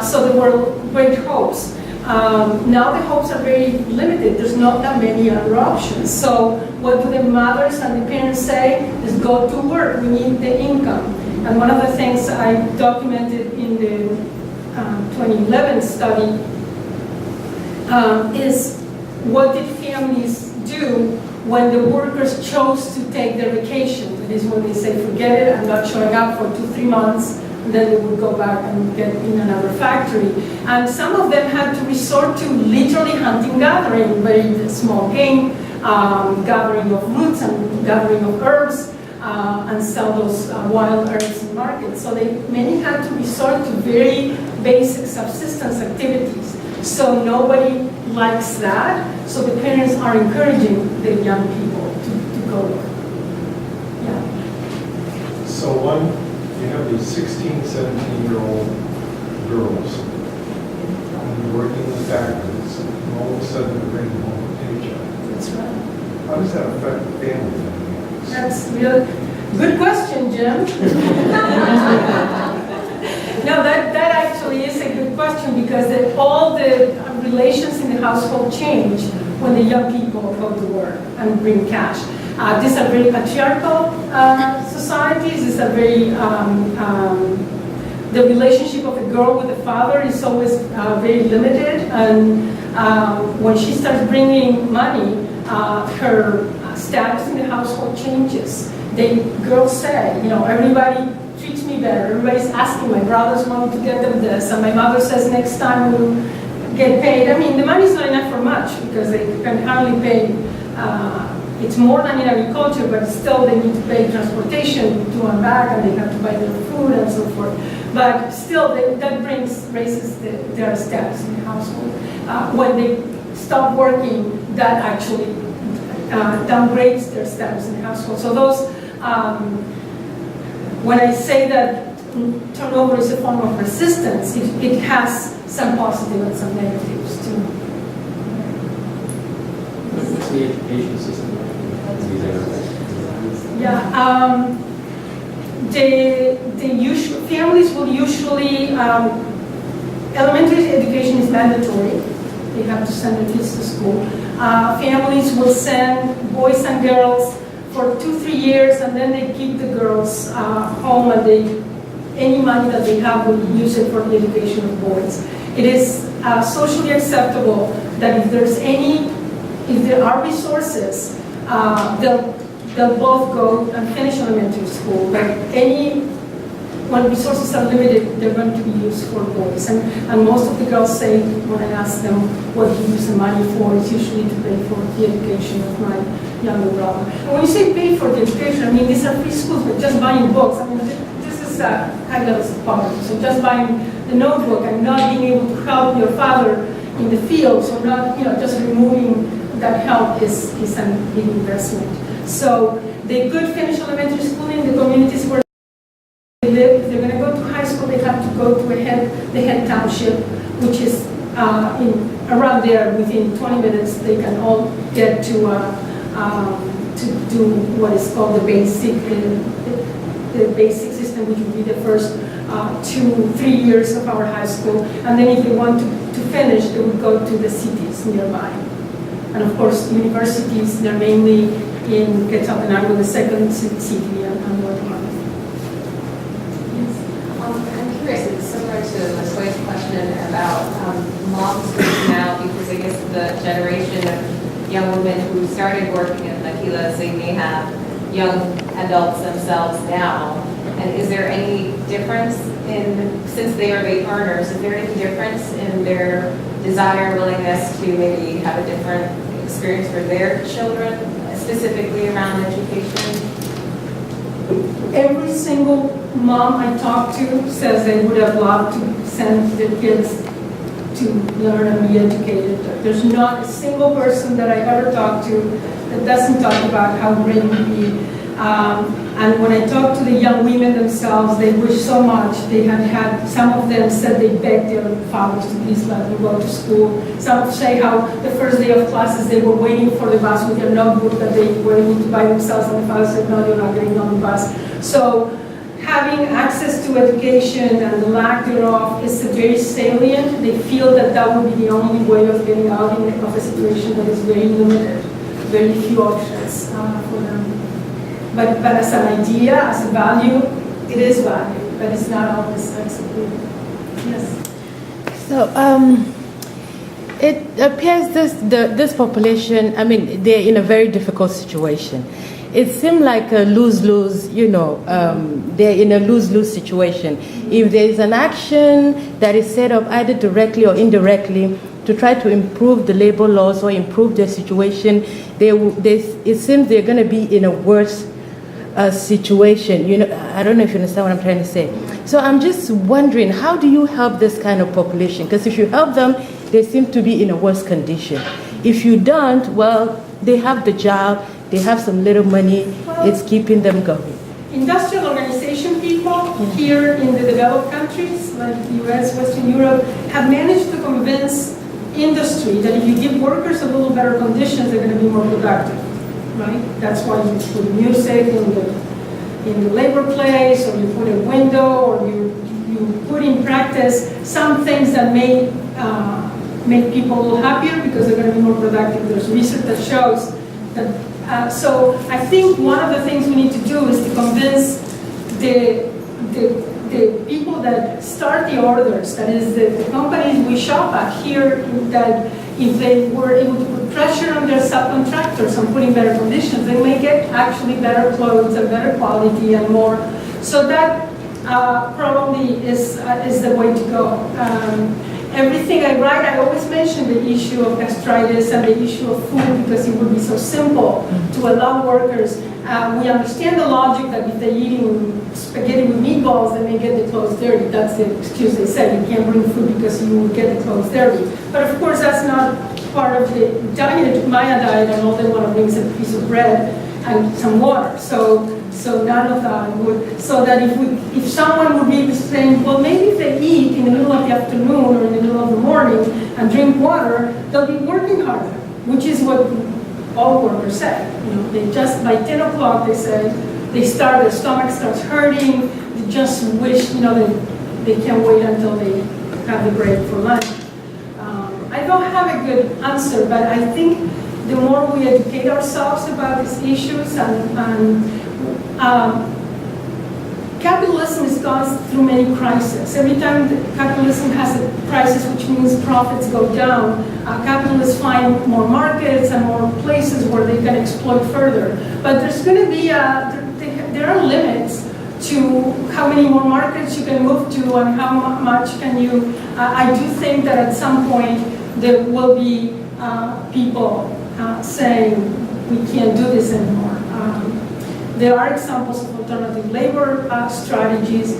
So there were great hopes. Now the hopes are very limited. There's not that many other options. So what do the mothers and the parents say? Is go to work. We need the income. And one of the things I documented in the 2011 study is what did families do when the workers chose to take their vacation. That is when they say, forget it, I'm not showing up for 2-3 months, and then they would go back and get in another factory. And some of them had to resort to literally hunting, gathering, very small game, gathering of roots and gathering of herbs, and sell those wild herbs in markets. So many had to resort to very basic subsistence activities. So nobody likes that. So the parents are encouraging the young people to go work. Yeah. So you have these 16, 17-year-old girls, and they're working in the factories, and all of a sudden they're bringing home a paycheck. That's right. How does that affect the family dynamics? That's really good question, Jim. No, that actually is a good question, because all the relations in the household change when the young people go to work and bring cash. These are very patriarchal societies. These are very, the relationship of a girl with a father is always very limited. And when she starts bringing money, her status in the household changes. Girls say, you know, everybody treats me better. Everybody's asking. My brothers want to get them this, and my mother says next time we'll get paid. I mean, the money's not enough for much because they can hardly pay. It's more than in agriculture, but still they need to pay transportation to and back, and they have to buy their food and so forth. But still, that raises their status in the household. When they stop working, that actually downgrades their status in the household. So those. When I say that turnover is a form of resistance, it has some positive and some negatives too. What's the education system like in these areas? Yeah, families will usually, elementary education is mandatory. They have to send their kids to school. Families will send boys and girls for 2-3 years, and then they keep the girls home, and any money that they have will use it for the education of boys. It is socially acceptable that if there are resources, they'll both go and finish elementary school. But when resources are limited, they're going to be used for boys. And most of the girls say, when I ask them what you use the money for, it's usually to pay for the education of my younger brother. And when you say pay for the education, I mean, these are free schools, but just buying books. I mean, this is high levels of poverty. So just buying the notebook and not being able to help your father in the fields, or not, just removing that help is a big investment. So they could finish elementary school in the communities where they live. If they're going to go to high school, they have to go to the head township, which is around there. Within 20 minutes, they can all get to do what is called the basic system, which would be the first 2-3 years of our high school. And then if they want to finish, they would go to the cities nearby. And of course, universities, they're mainly in Quetzaltenango, the second city, and Guatemala. I'm curious, in similar to to Lasoy's question about moms switching out, because I guess the generation of young women who started working in Maquilas, they may have young adults themselves now. And is there any difference in, since they are late earners, is there any difference in their desire, willingness to maybe have a different experience for their children, specifically around education? Every single mom I talk to says they would have loved to send their kids to learn and be educated. There's not a single person that I ever talk to that doesn't talk about how great it would be. And when I talk to the young women themselves, they wish so much. They had, some of them said they begged their fathers to please let them go to school. Some say how the first day of classes they were waiting for the bus with their notebook that they were able to buy themselves, and the father said, no, you're not getting on the bus. So having access to education and the lack thereof is very salient. They feel that that would be the only way of getting out of a situation that is very limited, very few options for them. But as an idea, as a value, it is value, but it's not always executed. Yes. So it appears this population, I mean, they're in a very difficult situation. It seemed like a lose-lose, they're in a lose-lose situation. If there is an action that is set up either directly or indirectly to try to improve the labor laws or improve their situation, it seems they're going to be in a worse situation. I don't know if you understand what I'm trying to say. So I'm just wondering, how do you help this kind of population? Because if you help them, they seem to be in a worse condition. If you don't, well, they have the job, they have some little money, it's keeping them going. Industrial organization people here in the developed countries, like the US, Western Europe, have managed to convince industry that if you give workers a little better conditions, they're going to be more productive. Right? That's why you put music in the labor place, or you put a window, or you put in practice some things that may make people a little happier because they're going to be more productive. There's research that shows that. So I think one of the things we need to do is to convince the people that start the orders, that is the companies we shop at here, that if they were able to put pressure on their subcontractors on putting better conditions, they may get actually better clothes and better quality and more. So that probably is the way to go. Everything I write, I always mention the issue of gastritis and the issue of food because it would be so simple to allow workers. We understand the logic that if they're eating spaghetti with meatballs, they may get the clothes dirty. That's the excuse they say. You can't bring food because you will get the clothes dirty. But of course, that's not part of the diet, Maya diet, and all they want to bring is a piece of bread and some water. So none of that would, so that if someone would be saying, well, maybe if they eat in the middle of the afternoon or in the middle of the morning and drink water, they'll be working harder, which is what all workers say. They just, by 10 o'clock, they say, their stomach starts hurting, they just wish, they can't wait until they have the break for lunch. I don't have a good answer, but I think the more we educate ourselves about these issues capitalism has gone through many crises. Every time capitalism has a crisis, which means profits go down, capitalists find more markets and more places where they can exploit further. But there's going to be, there are limits to how many more markets you can move to and how much can you, I do think that at some point there will be people saying we can't do this anymore. There are examples of alternative labor strategies.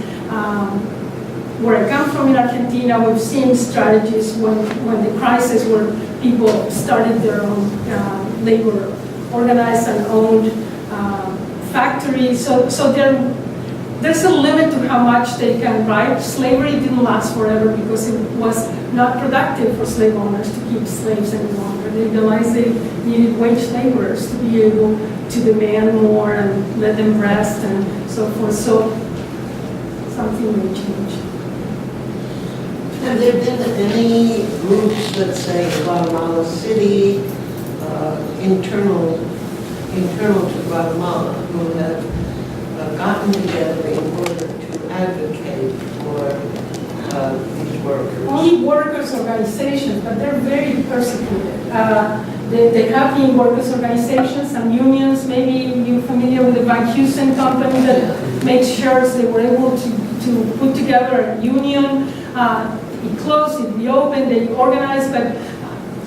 Where I come from in Argentina, we've seen strategies when the crisis where people started their own labor, organized and owned factories. So there's a limit to how much they can write. Slavery didn't last forever because it was not productive for slave owners to keep slaves any longer. They realized they needed wage laborers to be able to demand more and let them rest and so forth. So something may change. Have there been any groups, let's say Guatemala City, internal to Guatemala, who have gotten together in order to advocate for these workers? Only workers' organizations, but they're very persecuted. They have been workers' organizations and unions. Maybe you're familiar with the Van Heusen company that makes shirts. They were able to put together a union. It closed, it reopened, they organized, but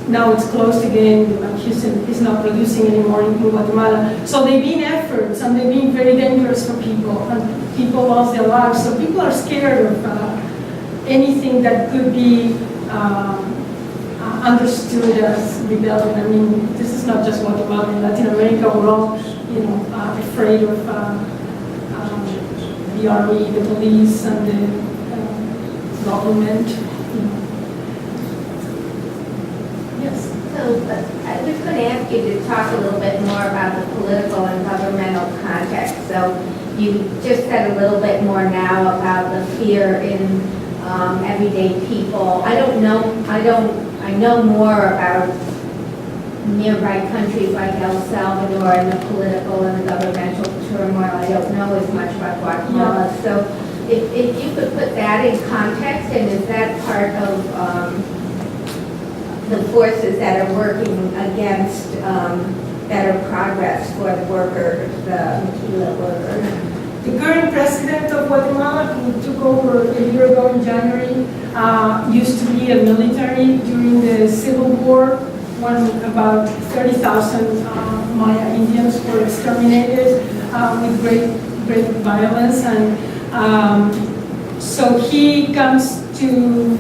now it's closed again. Van Heusen is not producing anymore in Guatemala. So they've been efforts, and they've been very dangerous for people, and people lost their lives. So people are scared of anything that could be understood as rebellion. I mean, this is not just Guatemala. In Latin America, we're all, afraid of the army, the police, and the government. Yes. So I was going to ask you to talk a little bit more about the political and governmental context. So you just said a little bit more now about the fear in everyday people. I know more about nearby countries like El Salvador and the political and the governmental turmoil. I don't know as much about Guatemala. Yeah. So if you could put that in context, and is that part of the forces that are working against better progress for the workers, the Maquila workers? The current president of Guatemala, who took over a year ago in January, used to be a military during the Civil War, when about 30,000 Maya Indians were exterminated with great violence. And so he comes to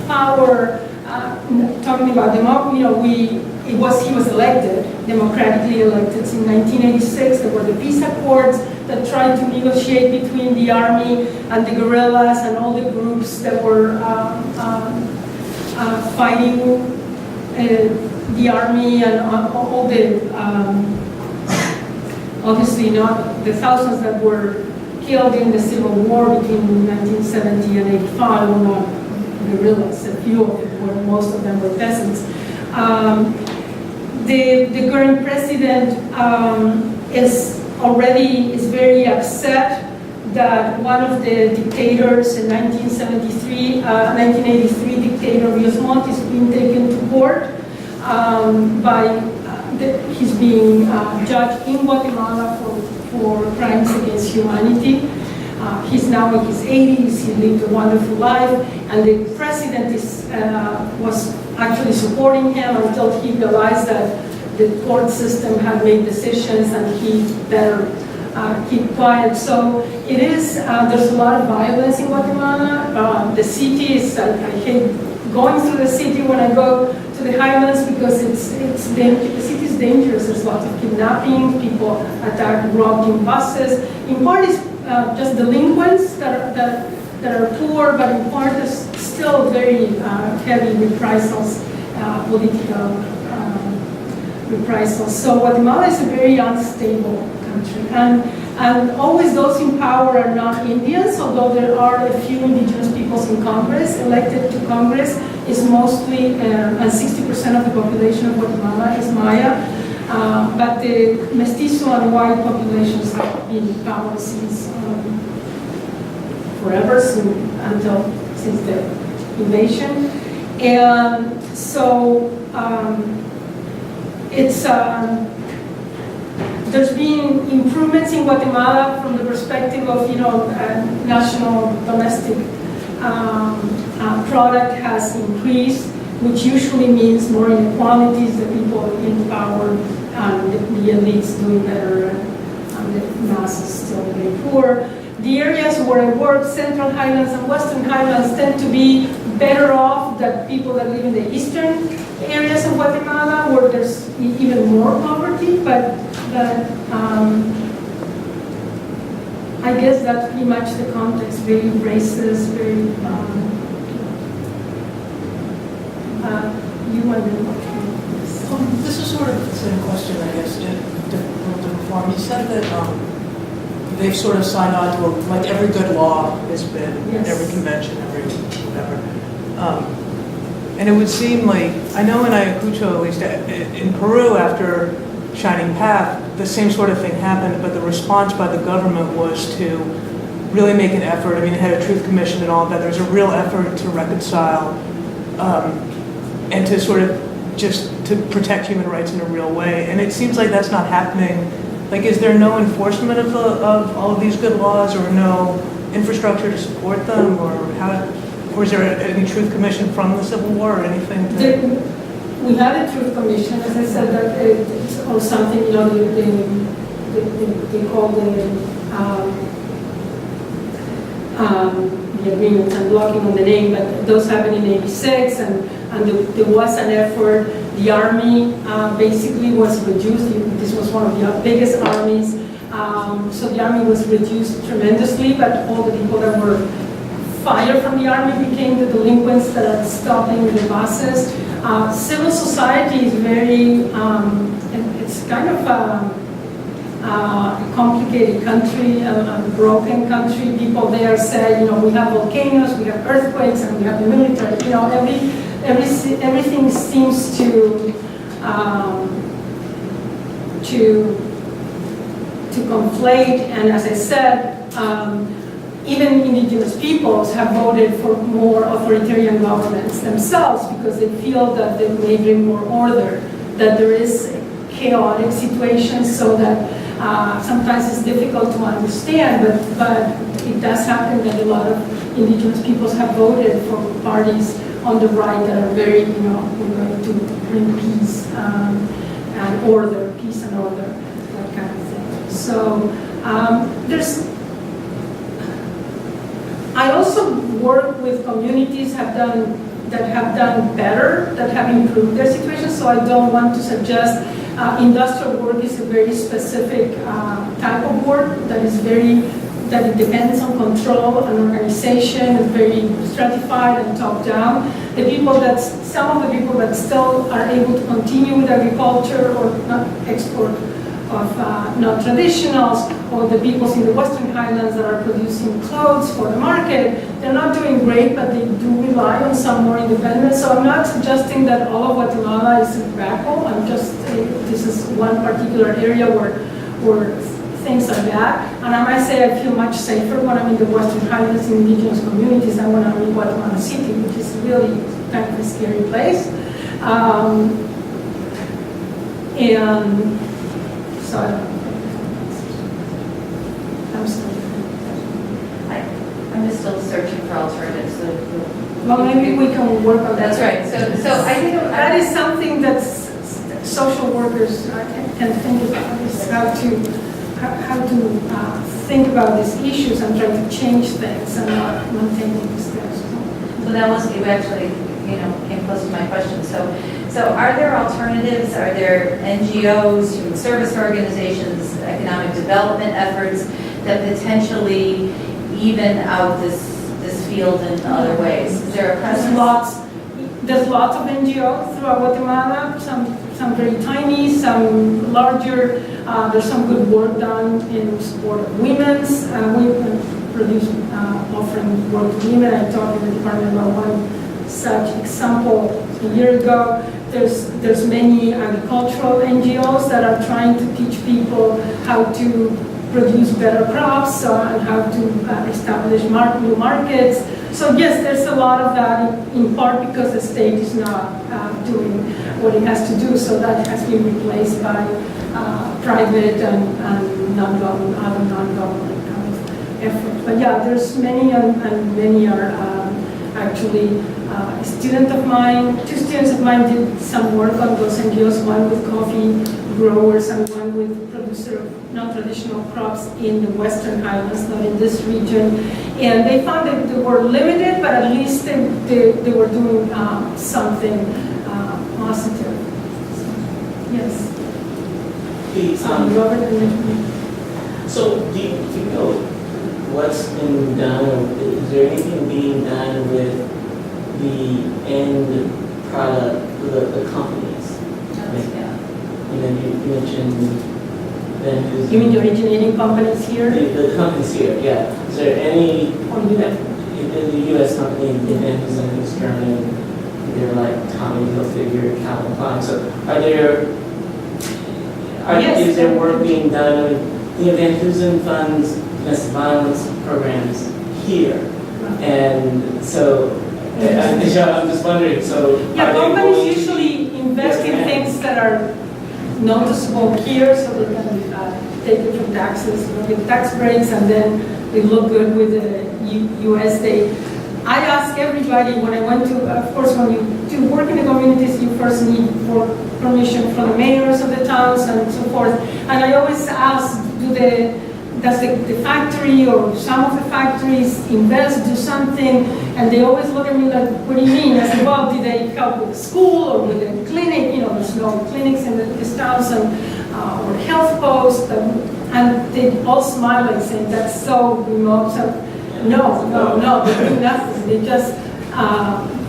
power talking about democracy. He was elected, democratically elected in 1986. There were the peace accords that tried to negotiate between the army and the guerrillas and all the groups that were fighting the army, and all the, obviously not the thousands that were killed in the Civil War between 1970 and 85 were not guerrillas. A few of them were, most of them were peasants. The current president is very upset that one of the dictators in 1983 dictator Rios Montt is being taken to court he's being judged in Guatemala for crimes against humanity. He's now in his 80s, he lived a wonderful life, and the president was actually supporting him until he realized that the court system had made decisions and he better keep quiet. So it is, there's a lot of violence in Guatemala. The city is, I hate going through the city when I go to the highlands because the city is dangerous. There's lots of kidnapping, people attacked, robbed in buses. In part it's just delinquents that are poor, but in part there's still very heavy reprisals, political reprisals. So Guatemala is a very unstable country, and always those in power are not Indians, although there are a few indigenous peoples in Congress. Elected to Congress is mostly, and 60% of the population of Guatemala is Maya, but the mestizo and white populations have been in power since forever, since the invasion. And so there's been improvements in Guatemala from the perspective of, national domestic product has increased, which usually means more inequalities, the people in power and the elites doing better, and the masses still very poor. The areas where I work, Central Highlands and Western Highlands, tend to be better off than people that live in the eastern areas of Guatemala, where there's even more poverty, but I guess that's pretty much the context, very racist, very, you want to This is sort of the same question, I guess, different form. You said that they've sort of signed on to, like every good law has been, Yes. every convention, every whatever. And it would seem like, I know in Ayacucho, at least in Peru, after Shining Path, the same sort of thing happened, but the response by the government was to really make an effort. I mean, it had a truth commission and all of that. There's a real effort to reconcile and to sort of just to protect human rights in a real way. And it seems like that's not happening. Like, is there no enforcement of all of these good laws, or no infrastructure to support them, or is there any truth commission from the Civil War or anything? We had a truth commission, as I said, that it's or something, you know, they call the agreement. I'm blocking on the name, but those happened in '86, and there was an effort. The army basically was reduced. This was one of the biggest armies. So the army was reduced tremendously, but all the people that were fired from the army became the delinquents that are stopping the buses. Civil society is very, it's kind of a complicated country, a broken country. People there say, you know, we have volcanoes, we have earthquakes, and we have the military. You know, everything seems to conflate. And as I said, even indigenous peoples have voted for more authoritarian governments themselves because they feel that they may bring more order, that there is chaotic situations, so that sometimes it's difficult to understand, but it does happen that a lot of indigenous peoples have voted for parties on the right that are very, you know, we're going to bring peace and order, peace and order, that kind of thing. So I also work with communities that have done better, that have improved their situation, so I don't want to suggest industrial work is a very specific type of work that it depends on control and organization, is very stratified and top down. Some of the people that still are able to continue with agriculture or not export of non-traditionals, or the peoples in the Western Highlands that are producing clothes for the market, they're not doing great, but they do rely on some more independence. So I'm not suggesting that all of Guatemala is tobacco. I'm just saying this is one particular area where things are bad. And I might say I feel much safer when I'm in the Western Highlands in indigenous communities than when I'm in Guatemala City, which is really kind of a scary place. And so I'm just still searching for alternatives. well, maybe we can work on that. That's right. So I think That is something that social workers can think about, is how to think about these issues and try to change things and not maintain the status quo. So that was, you actually, came close to my question. So are there alternatives? Are there NGOs, human service organizations, economic development efforts that potentially even out this field in other ways? Is there a presence? There's lots of NGOs throughout Guatemala, some very tiny, some larger. There's some good work done in support of women's. We produce offering work to women. I talked in the department about one such example a year ago. There's many agricultural NGOs that are trying to teach people how to produce better crops and how to establish new markets. So yes, there's a lot of that in part because the state is not doing what it has to do, so that has been replaced by private and non-government, other non-government kind of efforts. But yeah, there's many and many are actually a student of mine, 2 students of mine did some work on those NGOs, one with coffee growers and one with producer of non-traditional crops in the Western Highlands, not in this region. And they found that they were limited, but at least they were doing something positive. So, yes. Robert and so do you know what's been done? Is there anything being done with the end product, the companies? You mentioned You mean the originating companies here? The companies here, yeah. Is there any, the U.S. company, Independence is German, they're like Tommy Hilfiger, Calvin Klein. So is there work being done? Vancouver funds domestic violence programs here. And so, I'm just wondering, so. Yeah, are they companies going to- usually invest in things that are noticeable here, so they can take it from taxes, get tax breaks, and then they look good with the US. I ask everybody when I went to, of course, when you do work in the communities, you first need permission from the mayors of the towns and so forth. And I always ask, does the factory or some of the factories invest, do something? And they always look at me like, what do you mean? I said, well, did they help with the school or with the clinic? You know, there's no clinics in these towns or health posts. And they all smile like saying, that's so remote. So, no, they do nothing. They just,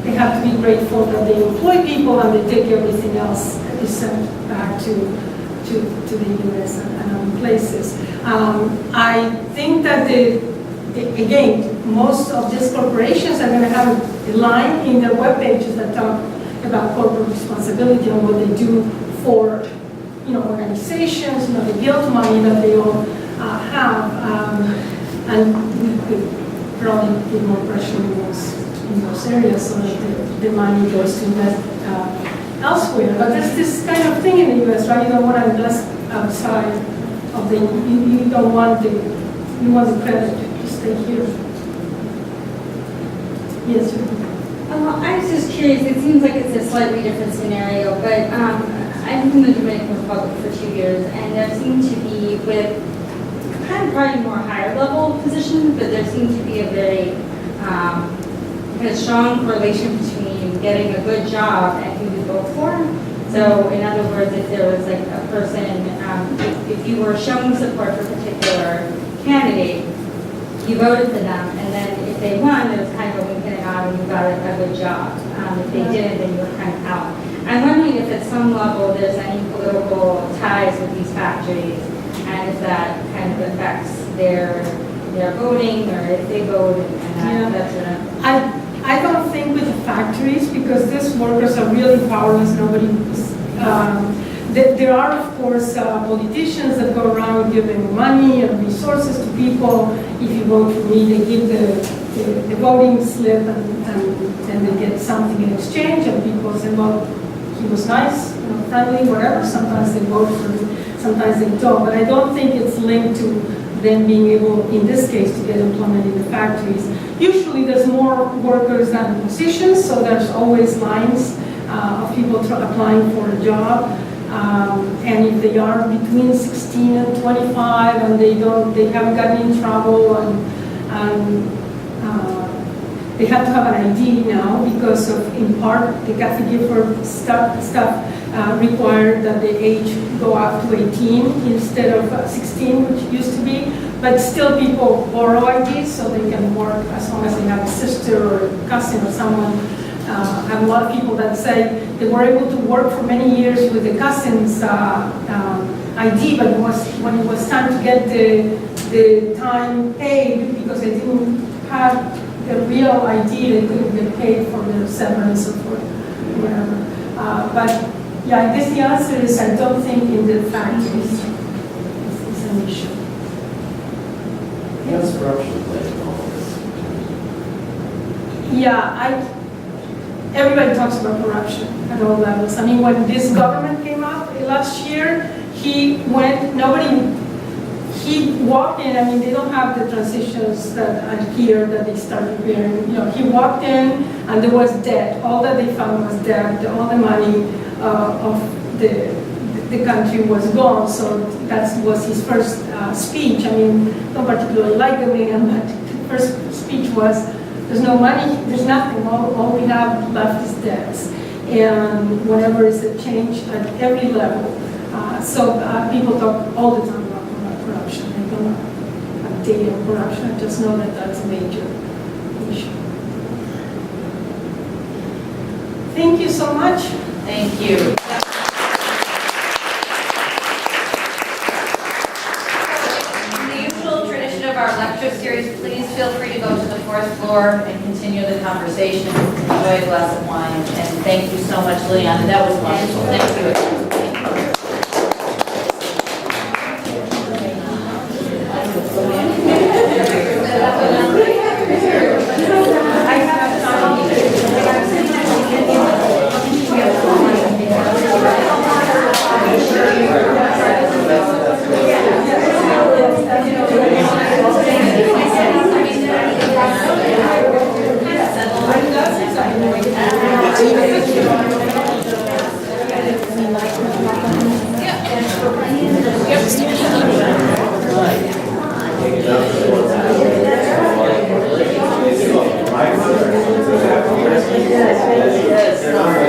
they have to be grateful that they employ people and they take everything else is sent back to the US and other places. I think that again, most of these corporations are going to have a line in their web pages that talk about corporate responsibility and what they do for, organizations, the guilt money that they all have, and we could probably put more pressure in those areas so that the money goes to invest elsewhere. But there's this kind of thing in the US, right? You don't want to invest outside of the, you don't want you want the credit to stay here. Yes, sir. I was just curious, it seems like it's a slightly different scenario, but I've been in the Dominican Republic for 2 years, and there seemed to be, with kind of probably more higher level positions, but there seemed to be a very kind of strong correlation between getting a good job and who you vote for. So in other words, if there was like a person, if you were showing support for a particular candidate, you voted for them, and then if they won, there was kind of a wink and a nod and you got a good job. If they didn't, then you were kind of out. I'm wondering if at some level there's any political ties with these factories, and if that kind of affects their voting, or if they vote, and that sort of. I don't think with the factories, because these workers are really powerless. Nobody. There are, of course, politicians that go around giving money and resources to people. If you vote for me, they give the voting slip, and they get something in exchange. And people say, well, he was nice, friendly, whatever. Sometimes they vote for me, sometimes they don't. But I don't think it's linked to them being able, in this case, to get employment in the factories. Usually there's more workers than positions, so there's always lines of people applying for a job. And if they are between 16 and 25 and they haven't gotten in trouble, and they have to have an ID now because of, in part, the Catholic Gifford stuff required that the age go up to 18 instead of 16, which used to be. But still people borrow IDs so they can work as long as they have a sister or a cousin or someone. I have a lot of people that say they were able to work for many years with the cousin's ID, but when it was time to get the time paid, because they didn't have the real ID, they couldn't get paid for their severance or for whatever. But yeah, I guess the answer is I don't think in the factories it's an issue. How's corruption played in all this? Yeah, everybody talks about corruption at all levels. I mean, when this government came up last year, he walked in. I mean, they don't have the transitions that are here that they start preparing. He walked in and there was debt. All that they found was debt. All the money of the country was gone. So that was his first speech. I mean, don't particularly like the man, but the first speech was, there's no money, there's nothing. All we have left is debts. And whenever is a change at every level. So people talk all the time about corruption. I don't have data on corruption. I just know that that's a major issue. Thank you so much. Thank you. Our lecture series, please feel free to go to the fourth floor and continue the conversation, enjoy a glass of wine, and thank you so much, Liliana. That was wonderful. Thank you. Yes.